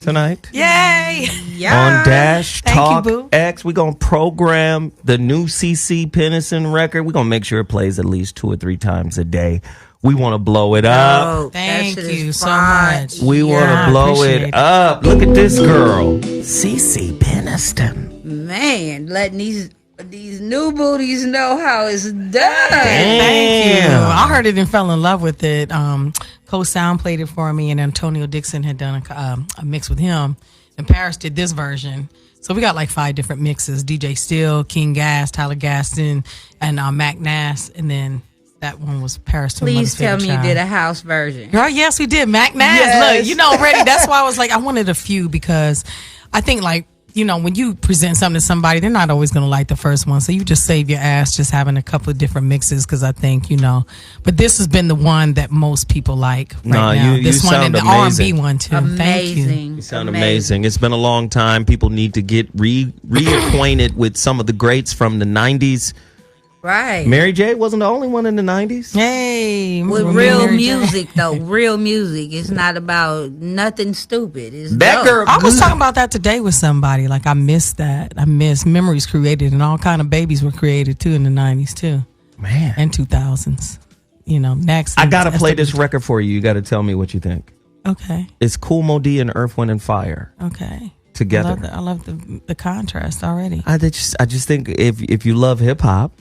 tonight. Yay! On Dash Thank you, Talk boo. X. We're going to program the new CeCe Pennison record. We're going to make sure it plays at least 2 or 3 times a day. We want to blow it up. Thank you so much. We want to blow it up. Look at this girl, CeCe Penniston. Man, letting these new booties know how it's done. Thank you. I heard it and fell in love with it. Co-Sound played it for me, and Antonio Dixon had done a mix with him. And Paris did this version. So we got like 5 different mixes. DJ Steele, King Gas, Tyler Gaston, and Mac Nass. And then that one was Paris to Please tell me you did a house version. Girl, yes, we did. Mac Nass. Yes. Look, you know already. That's why I was like, I wanted a few because I think like, you know, when you present something to somebody, they're not always going to like the first one. So you just save your ass just having a couple of different mixes because I think, you know. But this has been the one that most people like right now. This one and the R&B one too. Thank you. You sound amazing. It's been a long time. People need to get reacquainted with some of the greats from the 90s. Right. Mary J wasn't the only one in the 90s. Hey. With real music, though. Real music. It's not about nothing stupid. It's that dope. girl. I was talking about that today with somebody. Like, I miss that. I miss memories created, and all kind of babies were created, too, in the 90s, too. Man. And 2000s. You know, next. I got to play this record for you. You got to tell me what you think. Okay. It's Kool Moe Dee and Earth, Wind, and Fire. Okay. Together. I love the contrast already. I just think if you love hip-hop,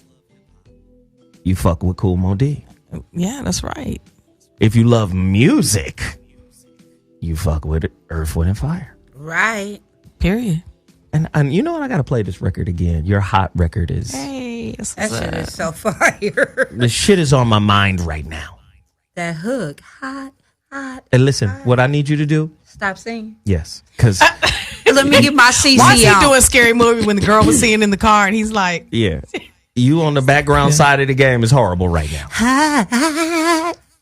you fuck with Kool Moe Dee. Yeah, that's right. If you love music, you fuck with Earth, Wind, and Fire. Right. Period. And you know what? I got to play this record again. Your hot record is... Hey. That shit is so fire. The shit is on my mind right now. That hook. Hot, hot. And listen, hot. what I need you to do... Stop singing. Yes. Because... Let me get my CC Why is he on. doing Scary Movie when the girl was singing in the car and he's like... Yeah. You on the background side of the game is horrible right now.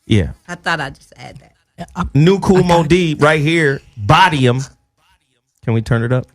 Yeah. I thought I'd just add that. New Kool Moe Dee right here. Body him. Can we turn it up?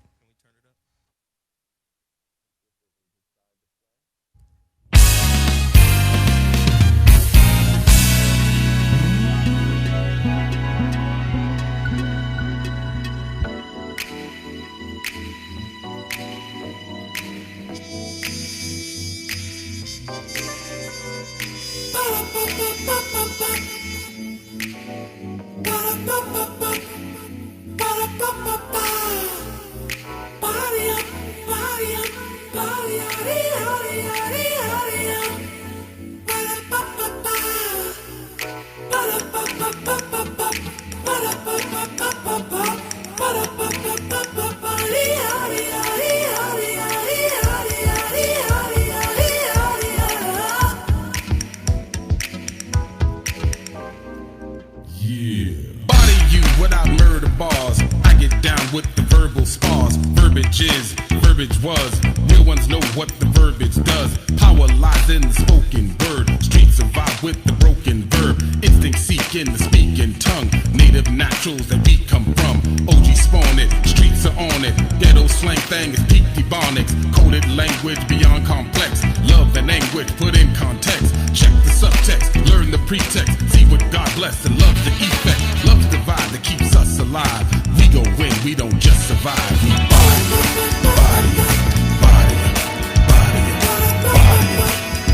Verbiage was, real ones know what the verbiage does. Power lies in the spoken word. Streets survive with the broken verb. Instinct seeking the speaking tongue. Native naturals that we come from. OG spawn it, streets are on it. Ghetto slang thing is peak ebonics. Coded language beyond complex. Love and anguish put in context. Check the subtext, learn the pretext. See what God bless and love's the effect. Love's the vibe that keeps us alive. We gon' win, we don't just survive. We body it, body it, body it, body it,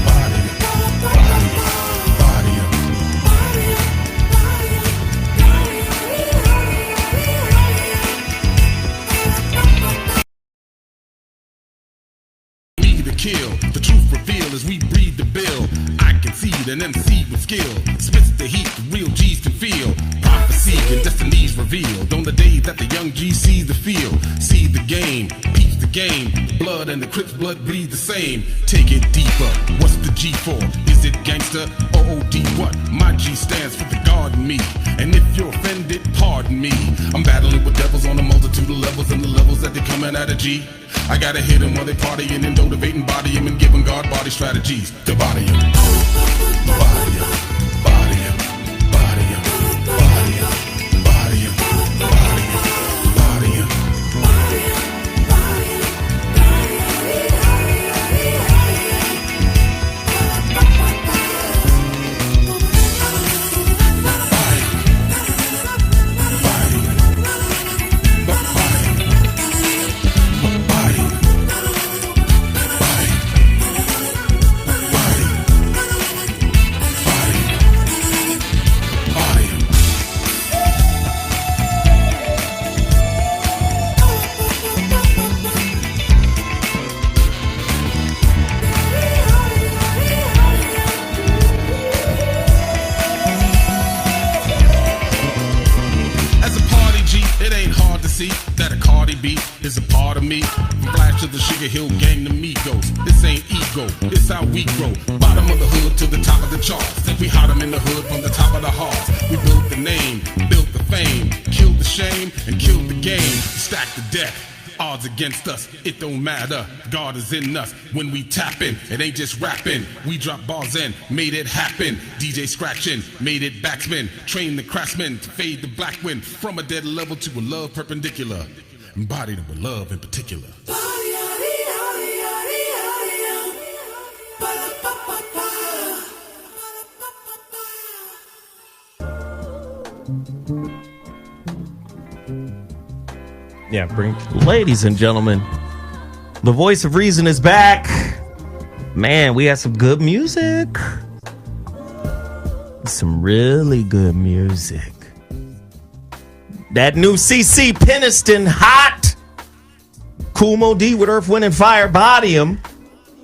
body it, body it, body it, body it, we the kill, the truth reveal as we breathe the bill. I concede an MC with skill. Spits the heat, the real G's can feel. Prophecy and destinies revealed. On the day that the young G sees the field. See the game, peeps the game. Blood and the Crips blood bleed the same. Take it deeper, what's the G for? Is it gangster or OD what? My G stands for the God in me. And if you're offended, pardon me. I'm battling with devils on a multitude of levels. And the levels that they coming at a G. I gotta hit them while they partying and motivating, body him and giving God body strategies to body him. Body him, body him, body him, body him, body him, body him, body him, body him, body him. Sugar Hill Gang, the Migos. This ain't ego, this how we grow. Bottom of the hood to the top of the charts. We hide them in the hood from the top of the hearts. We built the name, built the fame, killed the shame, and killed the game. Stack the deck. Odds against us, it don't matter. God is in us when we tap in. It ain't just rapping. We drop bars in, made it happen. DJ scratching, made it backspin. Train the craftsmen to fade the black wind from a dead level to a love perpendicular. Embodied with love in particular. Yeah, ladies and gentlemen, the voice of reason is back. Man, we had some good music. Some really good music. That new CC Peniston, hot. Kool Moe Dee with Earth, Wind, and Fire, Body 'em.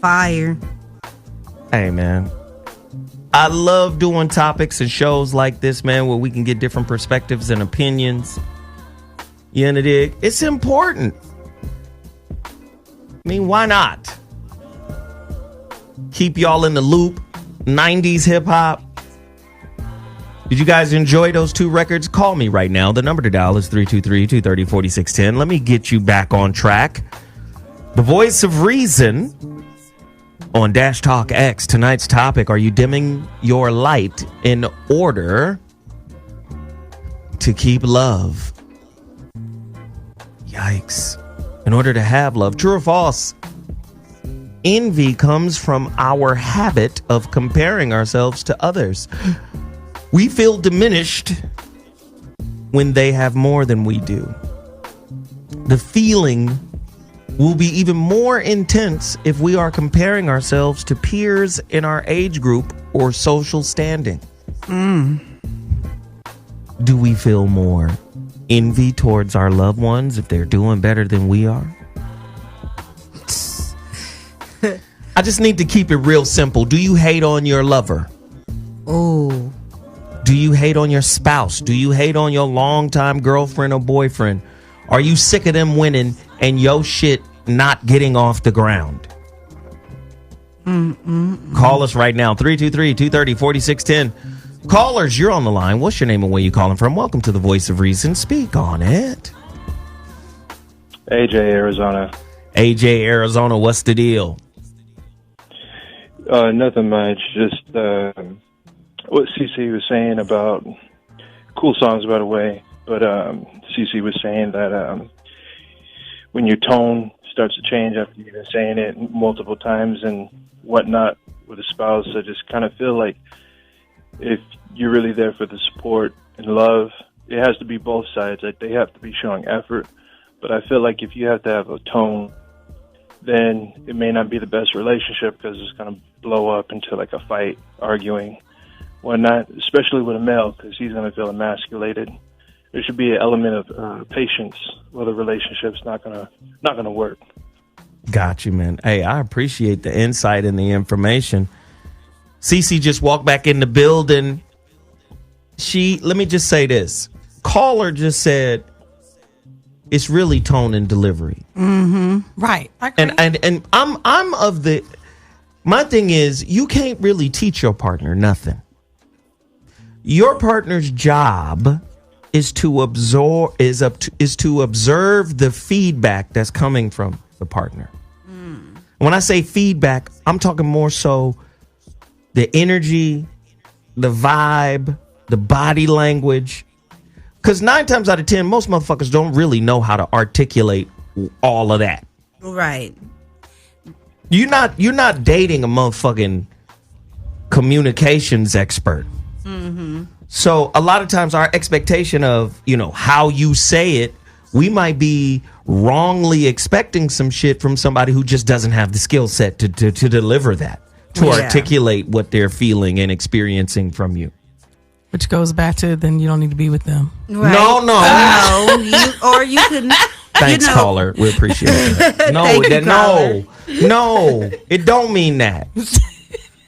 Fire. Hey, man. I love doing topics and shows like this, man, where we can get different perspectives and opinions. You know, dig? It's important. I mean, why not? Keep y'all in the loop. 90s hip hop. Did you guys enjoy those two records? Call me right now. The number to dial is 323-230-4610. Let me get you back on track. The voice of reason on Dash Talk X. Tonight's topic: are you dimming your light in order to keep love? Yikes. In order to have love. True or false? Envy comes from our habit of comparing ourselves to others. We feel diminished when they have more than we do. The feeling will be even more intense if we are comparing ourselves to peers in our age group or social standing. Do we feel more envy towards our loved ones if they're doing better than we are? I just need to keep it real simple. Do you hate on your lover? Oh. Do you hate on your spouse? Do you hate on your longtime girlfriend or boyfriend? Are you sick of them winning and your shit not getting off the ground? Call us right now, 323-230-4610. Callers, you're on the line. What's your name and where you calling from? Welcome to the Voice of Reason. Speak on it. AJ, Arizona. AJ, Arizona, what's the deal? Nothing much. Just what CC was saying about cool songs, by the way. But CC was saying that when your tone starts to change after you've been saying it multiple times and whatnot with a spouse, I just kind of feel like if you're really there for the support and love, it has to be both sides. Like, they have to be showing effort. But I feel like if you have to have a tone, then it may not be the best relationship because it's going to blow up into like a fight, arguing, whatnot, especially with a male because he's going to feel emasculated. There should be an element of patience where the relationship's not gonna work. Got you, man. Hey, I appreciate the insight and the information. Cece just walked back in the building. Let me just say this. Caller just said it's really tone and delivery. Right. I agree. And I'm of the, my thing is, you can't really teach your partner nothing. Your partner's job is to absorb the feedback that's coming from the partner. When I say feedback, I'm talking more so the energy, the vibe, the body language. Because 9 times out of 10, most motherfuckers don't really know how to articulate all of that. Right. You're not dating a motherfucking communications expert. So a lot of times our expectation of, how you say it, we might be wrongly expecting some shit from somebody who just doesn't have the skill set to deliver that, to articulate what they're feeling and experiencing from you. Which goes back to, then you don't need to be with them. Right. No. You could. Thanks, caller. We appreciate it. No, it don't mean that.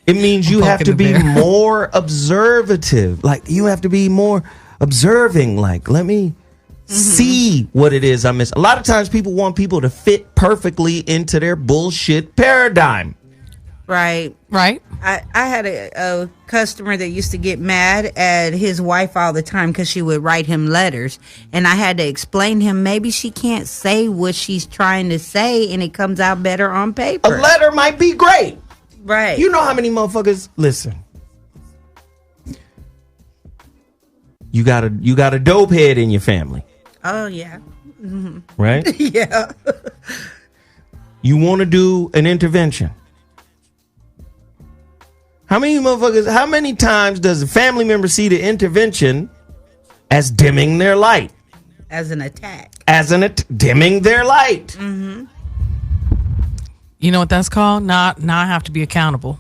It means you have to be more observative. Like, you have to be more observing. Like, let me See what it is I miss. A lot of times people want people to fit perfectly into their bullshit paradigm. Right. I had a customer that used to get mad at his wife all the time because she would write him letters. And I had to explain to him maybe she can't say what she's trying to say and it comes out better on paper. A letter might be great. Right. You know how many motherfuckers... Listen. You got a dope head in your family. Oh, yeah. Mm-hmm. Right? Yeah. You want to do an intervention. How many times does a family member see the intervention as dimming their light? As an attack. Dimming their light. Mm-hmm. You know what that's called? Now I have to be accountable.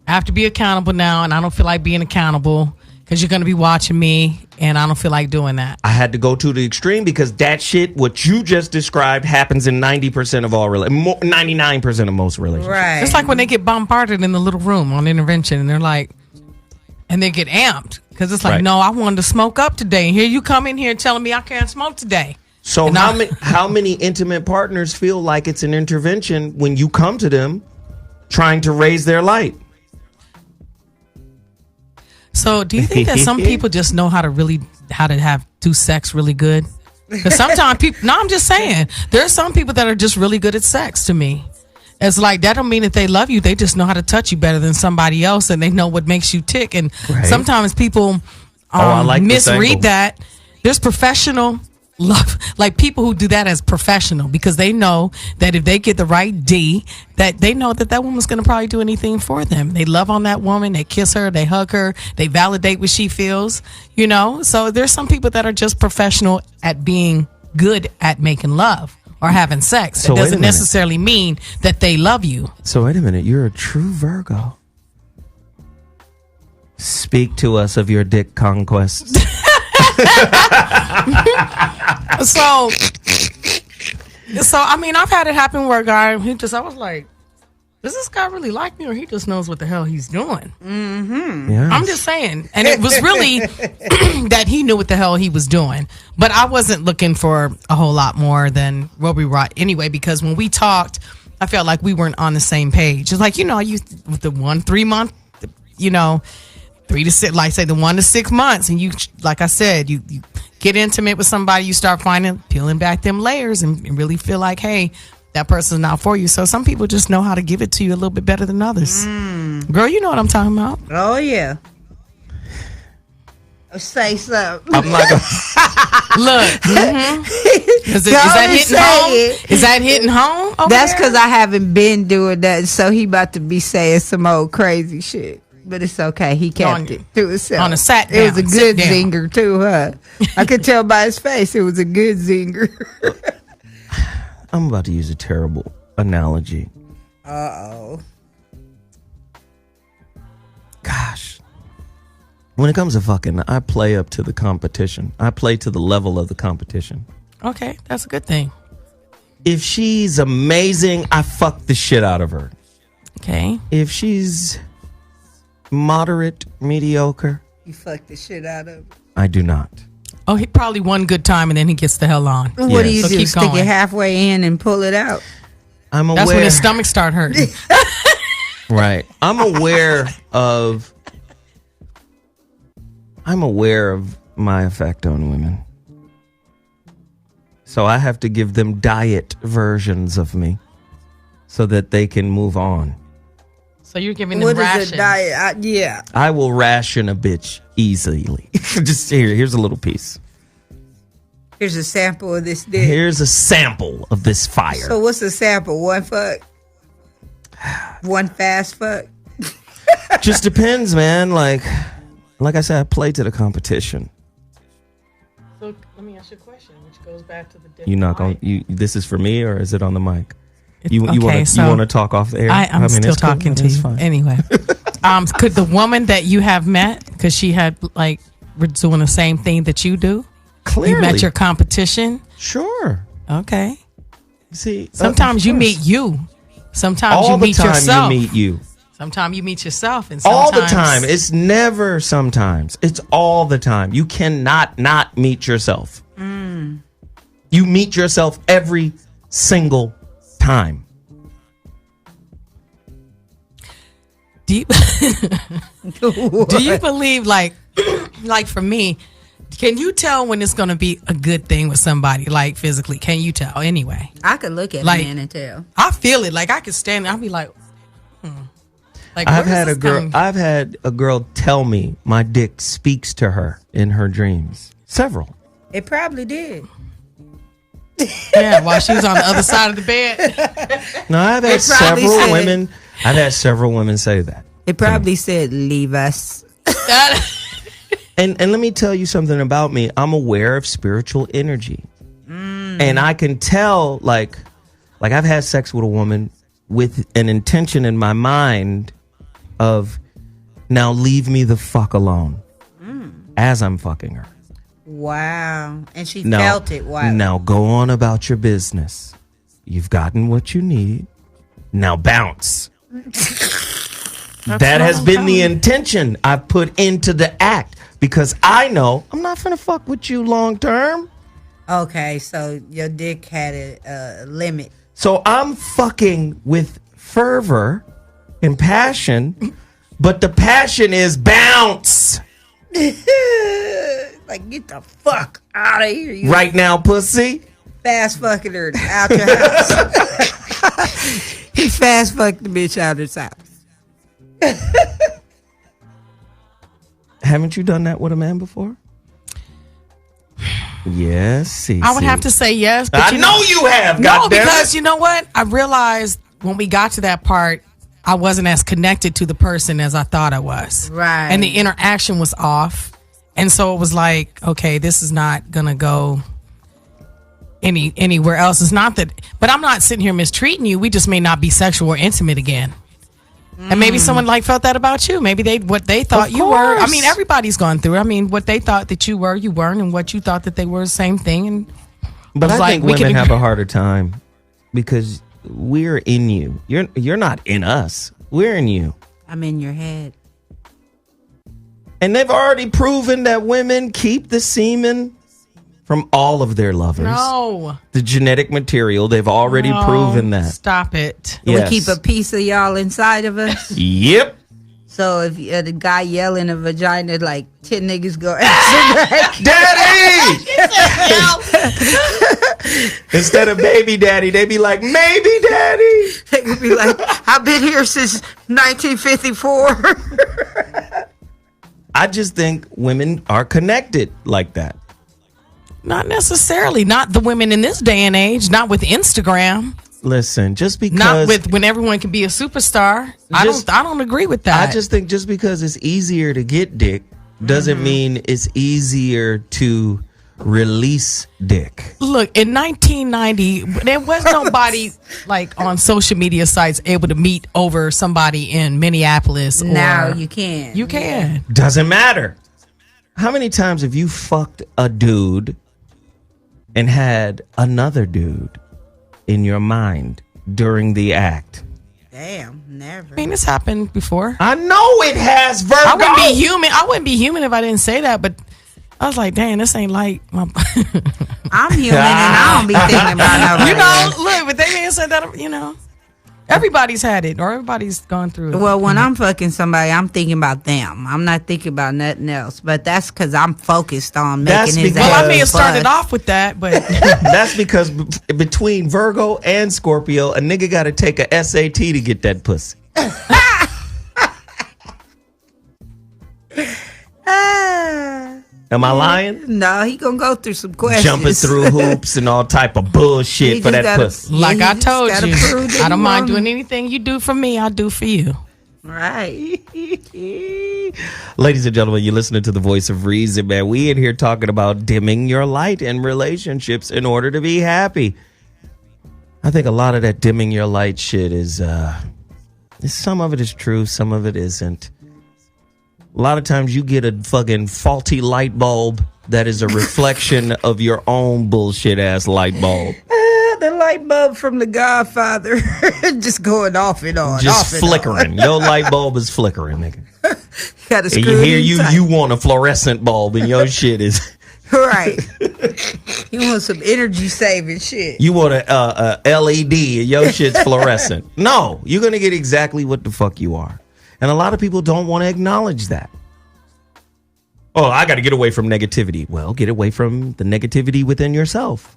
I have to be accountable now, and I don't feel like being accountable because you're going to be watching me, and I don't feel like doing that. I had to go to the extreme because that shit, what you just described, happens in 90% of all 99% of most relationships. Right. It's like when they get bombarded in the little room on intervention, and they're like, and they get amped because it's like, no, I wanted to smoke up today, and here you come in here telling me I can't smoke today. So how many intimate partners feel like it's an intervention when you come to them trying to raise their light? So do you think that some people just know how to do sex really good? Because sometimes people, no, I'm just saying, there's some people that are just really good at sex to me. It's like, that don't mean that they love you. They just know how to touch you better than somebody else, and they know what makes you tick. And sometimes people misread that. There's professional love, like people who do that as professional, because they know that if they get the right D, that they know that woman's going to probably do anything for them. They love on that woman, they kiss her, they hug her, they validate what she feels, you know. So there's some people that are just professional at being good at making love or having sex. So it doesn't necessarily mean that they love you. So wait a minute, you're a true Virgo. Speak to us of your dick conquests. So I mean, I've had it happen where a guy, I was like, does this guy really like me, or he just knows what the hell he's doing? Mm-hmm. Yes. I'm just saying. And it was really that he knew what the hell he was doing. But I wasn't looking for a whole lot more than what we were anyway, because when we talked, I felt like we weren't on the same page. It's like, you know, with the 1-3 month, you know, 3 to 6, like say the 1 to 6 months, and you, like I said, you get intimate with somebody, you start peeling back them layers and really feel like, hey, that person's not for you. So some people just know how to give it to you a little bit better than others. Girl, you know what I'm talking about. Oh, yeah. Say something. I'm not gonna look. Mm-hmm. Is that hitting home? Is that hitting home? That's because I haven't been doing that, so he about to be saying some old crazy shit. But it's okay. He kept it to himself. On a sat down. It was a good zinger too, huh? I could tell by his face it was a good zinger. I'm about to use a terrible analogy. Uh-oh. Gosh. When it comes to fucking, I play up to the competition. I play to the level of the competition. Okay, that's a good thing. If she's amazing, I fuck the shit out of her. Okay. If she's moderate, mediocre, You fuck the shit out of him. I do not. Oh, he probably one good time and then he gets the hell on. What do you So do? keep Stick going. it halfway in and pull it out? I'm aware. That's when his stomach start hurting. Right. I'm aware of my effect on women. So I have to give them diet versions of me so that they can move on. So you're giving them What rations. is a diet? Yeah. I will ration a bitch easily. Just here's a little piece. Here's a sample of this dick. Here's a sample of this fire. So what's the sample? One fuck? One fast fuck? Just depends, man. Like I said, I play to the competition. So let me ask you a question, which goes back to the dick. You not going? This is for me, or is it on the mic? You okay, want to talk off the air? I'm still it's cool. talking to It's you. fine. Anyway, could the woman that you have met, because she had like we're doing the same thing that you do? Clearly, you met your competition. Sure. Okay. See, sometimes you meet you. Sometimes all you meet the time yourself. you meet you. Sometimes you meet yourself, and All sometimes the time. It's never sometimes. It's all the time. You cannot not meet yourself. You meet yourself every single time. Do you believe, like for me, can you tell when it's going to be a good thing with somebody, like physically? Can you tell anyway? I could look at like, a man and tell. I feel it. Like I could stand there. I'll be like, Like, I've had a girl tell me my dick speaks to her in her dreams. Several. It probably did. Yeah, while she was on the other side of the bed. No, I've had several women. I've had several women say that. It probably said, "Leave us." And let me tell you something about me. I'm aware of spiritual energy, and I can tell. Like I've had sex with a woman with an intention in my mind of, now leave me the fuck alone, as I'm fucking her. Wow. And she felt it. Wow. Now go on about your business. You've gotten what you need. Now bounce. That has been the intention I've put into the act, because I know I'm not finna fuck with you long term. Okay, so your dick had a limit. So I'm fucking with fervor and passion, but the passion is bounce. Like, get the fuck out of here. You right now, pussy. Fast fucking her out your house. He fast fucked the bitch out of his house. Haven't you done that with a man before? Yes. I would have to say yes. But I know you have. No, because you know what? I realized when we got to that part, I wasn't as connected to the person as I thought I was. Right. And the interaction was off. And so it was like, okay, this is not going to go anywhere else. It's not that, but I'm not sitting here mistreating you. We just may not be sexual or intimate again. And maybe someone felt that about you. Maybe what they thought you were. I mean, everybody's gone through. I mean, what they thought that you were, you weren't, and what you thought that they were, the same thing. But I think women have a harder time because we're in you. You're not in us. We're in you. I'm in your head. And they've already proven that women keep the semen from all of their lovers. No. The genetic material, they've already proven that. Stop it. Yes. We keep a piece of y'all inside of us. Yep. So if the guy yelling a vagina, like 10 niggas go answer back. Daddy! Instead of baby daddy, they be like, maybe daddy. They could be like, I've been here since 1954. I just think women are connected like that. Not necessarily. Not the women in this day and age. Not with Instagram. Listen, just because not with when everyone can be a superstar. I don't agree with that. I just think just because it's easier to get dick doesn't mean it's easier to release dick. Look, in 1990, there was nobody like on social media sites able to meet over somebody in Minneapolis. Now you can. You can. Doesn't matter. How many times have you fucked a dude and had another dude in your mind during the act? Damn, never. I mean, this happened before. I know it has, Virgo. I wouldn't be human. I wouldn't be human if I didn't say that, but I was like, dang, this ain't like my... I'm human and I don't be thinking about nobody. You know, look, but they may have said that, you know. Everybody's had it, or everybody's gone through it. Well, when I'm fucking somebody, I'm thinking about them. I'm not thinking about nothing else. But that's because I'm focused on making his ass. Well, I may have started off with that, but that's because between Virgo and Scorpio, a nigga got to take a SAT to get that pussy. Am I lying? No, he gonna go through some questions. Jumping through hoops and all type of bullshit for that pussy. Like I told you, I don't mind doing anything you do for me, I'll do for you. Right. Ladies and gentlemen, you're listening to the Voice of Reason, man. We in here talking about dimming your light in relationships in order to be happy. I think a lot of that dimming your light shit is some of it is true, some of it isn't. A lot of times you get a fucking faulty light bulb that is a reflection of your own bullshit ass light bulb. The light bulb from The Godfather just going off and on. Just flickering. Your light bulb is flickering, nigga. Gotta and you hear you want a fluorescent bulb and your shit is Right. You want some energy saving shit. You want a LED and your shit's fluorescent. No, you're going to get exactly what the fuck you are. And a lot of people don't want to acknowledge that. Oh, I got to get away from negativity. Well, get away from the negativity within yourself.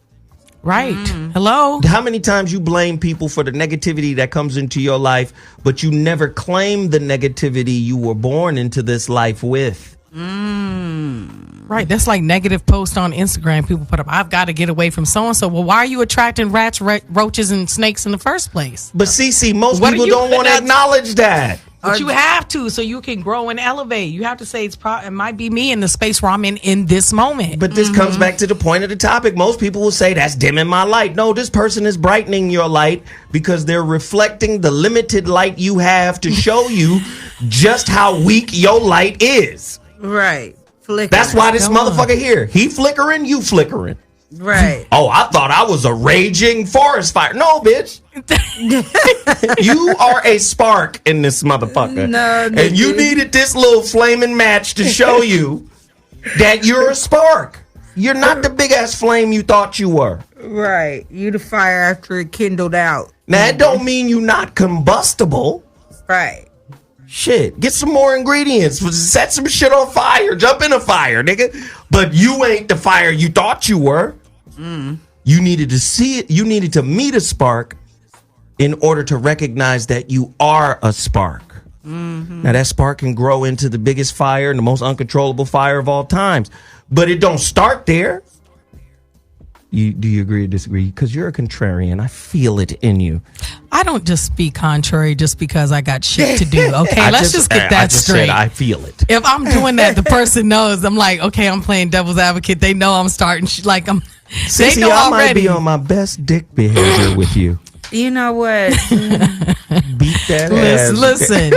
Right. Hello. How many times you blame people for the negativity that comes into your life, but you never claim the negativity you were born into this life with? Right. That's like negative posts on Instagram. People put up, I've got to get away from so-and-so. Well, why are you attracting rats, roaches, and snakes in the first place? But CC, most people don't want to acknowledge that. But you have to, so you can grow and elevate. You have to say it might be me in the space where I'm in this moment. But this comes back to the point of the topic. Most people will say that's dimming my light. No, this person is brightening your light because they're reflecting the limited light you have to show you just how weak your light is. Right. Flickering. That's why this motherfucker here, he flickering, you flickering. Right. Oh, I thought I was a raging forest fire. No, bitch. You are a spark in this motherfucker. No, and you needed this little flaming match to show you that you're a spark. You're not the big ass flame you thought you were. Right. You the fire after it kindled out. Now, that don't mean you not combustible. Right. Shit, get some more ingredients. Set some shit on fire. Jump in a fire, nigga. But you ain't the fire you thought you were. You needed to see it. You needed to meet a spark in order to recognize that you are a spark. Now, that spark can grow into the biggest fire and the most uncontrollable fire of all times. But it don't start there. Do you agree or disagree? Because you're a contrarian. I feel it in you. I don't just be contrary just because I got shit to do. Okay, let's just get that straight. Said I feel it. If I'm doing that, the person knows. I'm like, okay, I'm playing devil's advocate. They know I'm starting. Like I'm. Cece, they know I already. might be on my best dick behavior with you. You know what? Beat that ass. Listen.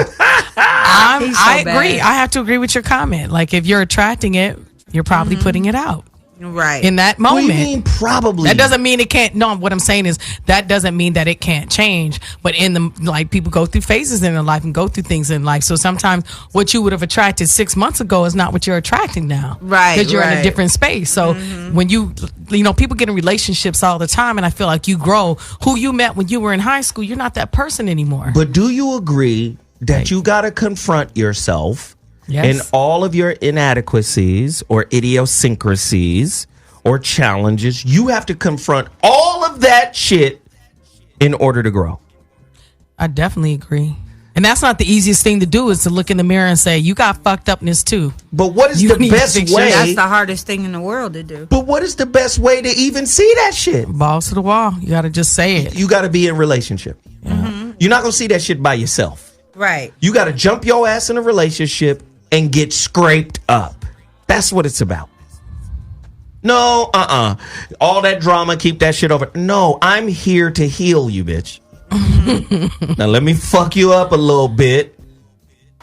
I so agree. bad. I have to agree with your comment. Like if you're attracting it, you're probably putting it out. Right. In that moment. What do you mean probably? That doesn't mean it can't. No, what I'm saying is that doesn't mean that it can't change. But in the, like, people go through phases in their life and go through things in life. So sometimes what you would have attracted 6 months ago is not what you're attracting now. Right. Because you're in a right. different space. So when you know, people get in relationships all the time, and I feel like you grow. Who you met when you were in high school, you're not that person anymore. But do you agree that you got to confront yourself in all of your inadequacies or idiosyncrasies or challenges? You have to confront all of that shit in order to grow. I definitely agree. And that's not the easiest thing to do, is to look in the mirror and say, you got fucked upness too. But what is the best way? That's the hardest thing in the world to do. But what is the best way to even see that shit? Balls to the wall. You got to just say it. You got to be in relationship. You're not going to see that shit by yourself. Right. You got to jump your ass in a relationship and get scraped up. That's what it's about. No, all that drama, keep that shit over. No, I'm here to heal you, bitch. Now let me fuck you up a little bit.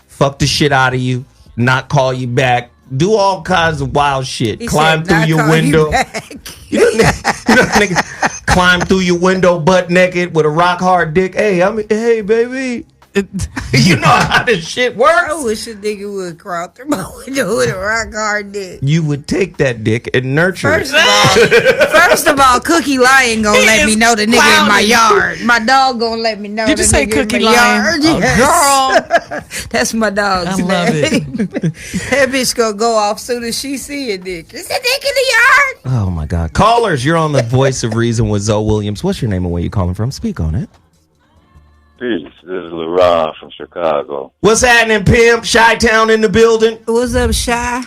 Fuck the shit out of you. Not call you back. Do all kinds of wild shit. Climb through your window. You know, nigga, climb through your window butt naked with a rock hard dick. Hey, baby. You know how this shit works. I wish a nigga would crawl through my window with a rock hard dick. You would take that dick and nurture it. First of all, Cookie Lion gonna let me know the nigga in my yard. My dog gonna let me know. Did you the say nigga in Cookie my Lion? yard. Oh, Yes. That's my dog's I love name. That bitch gonna go off soon as she see a dick. Is a dick in the yard? Oh my God. Callers, you're on the Voice of Reason with Zoe Williams. What's your name and where you calling from? Speak on it. Peace. This is LeRon from Chicago. What's happening, pimp? Chi-Town in the building. What's up, Shy?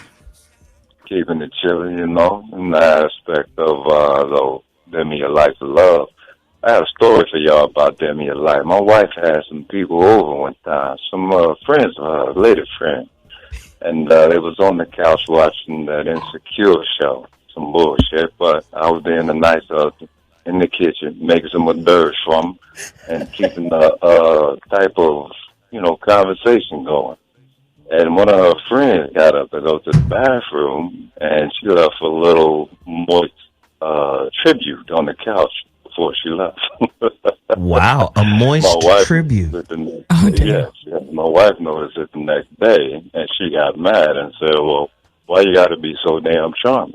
Keeping it chilling, you know, in the aspect of Them Your Life of Love. I have a story for y'all about Them Your Life. My wife had some people over one time, some friends of her, lady friend, and they was on the couch watching that Insecure show, some bullshit, but I was being a nice in the kitchen, making some hors d'oeuvres for them and keeping the type of, conversation going. And one of her friends got up to go to the bathroom, and she left a little moist tribute on the couch before she left. Wow, a moist tribute. Yes, my wife noticed it the next day, and she got mad and said, well, why you got to be so damn charming?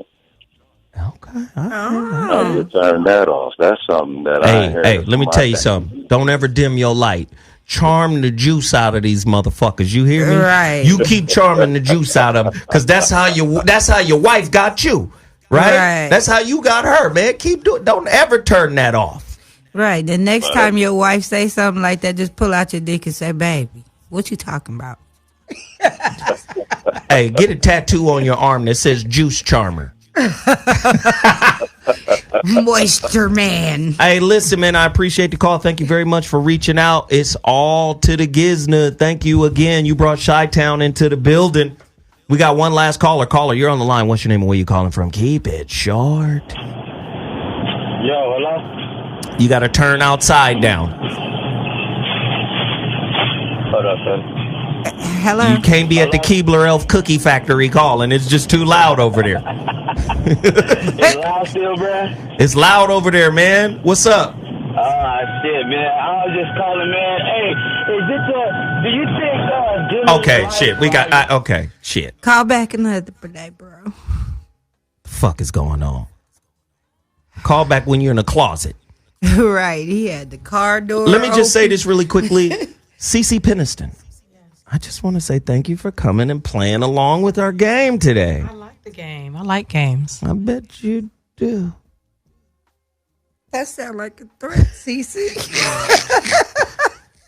How you turn that off? That's something that I heard. Hey, let me tell you something. Don't ever dim your light. Charm the juice out of these motherfuckers. You hear me? Right. You keep charming the juice out of them, because that's how your wife got you, right? That's how you got her, man. Keep doing. Don't ever turn that off. Right. The next time your wife say something like that, just pull out your dick and say, "Baby, what you talking about?" Hey, get a tattoo on your arm that says "Juice Charmer." Moisture man. Hey, listen, man, I appreciate the call. Thank you very much for reaching out. It's all to the Gizna. Thank you again. You brought Chi-Town into the building. We got one last caller. Caller, you're on the line. What's your name and where you calling from? Keep it short. Yo, hello? You got to turn outside down. Hold up, man. Hello? You can't be at the Keebler Elf Cookie Factory calling. It's just too loud over there. It's loud still, bro? It's loud over there, man. What's up? Shit, man. I was just calling, man. Hey, is it do you think Okay, shit. We got okay, shit. Call back another day, bro. The fuck is going on? Call back when you're in a closet. Right. He had the car door. Let me just say this really quickly. CeCe Peniston. I just want to say thank you for coming and playing along with our game today. I like the game. I like games. I bet you do. That sound like a threat, CeCe.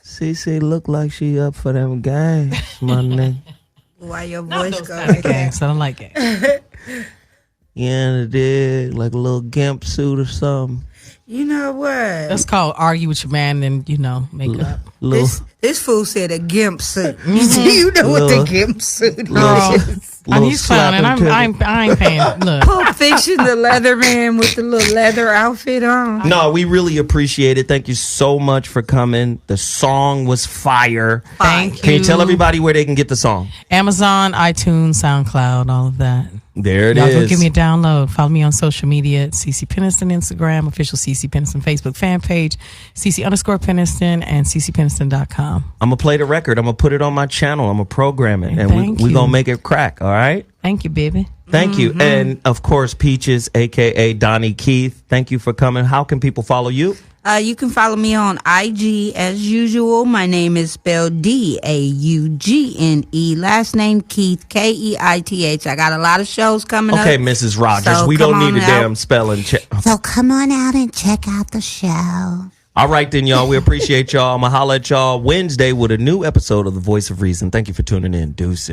CeCe look like she up for them games, my nigga. Why your voice go like games? I don't like games. Yeah, it did like a little gimp suit or something. You know what? That's called argue with your man and, make up. This fool said a gimp suit. You know what the gimp suit is. He's clowning. I ain't paying. Look. Pulp Fiction, the leather man with the little leather outfit on. No, we really appreciate it. Thank you so much for coming. The song was fire. Thank you. Can you tell everybody where they can get the song? Amazon, iTunes, SoundCloud, all of that. There it Y'all is. go give me a download. Follow me on social media at CeCe Peniston Instagram, official CeCe Peniston Facebook fan page, CeCe_Peniston, and CeCePeniston.com. I'm going to play the record. I'm going to put it on my channel. I'm going to program it. And we're going to make it crack, all right? Thank you, baby. Thank you. And, of course, Peaches, a.k.a. Donnie Keith, thank you for coming. How can people follow you? You can follow me on IG as usual. My name is spelled DAUGNE. Last name Keith, KEITH. I got a lot of shows coming up. Okay, Mrs. Rogers, we don't need a damn spelling check. So come on out and check out the show. All right, then, y'all. We appreciate y'all. I'm going to holler at y'all Wednesday with a new episode of The Voice of Reason. Thank you for tuning in. Deuces.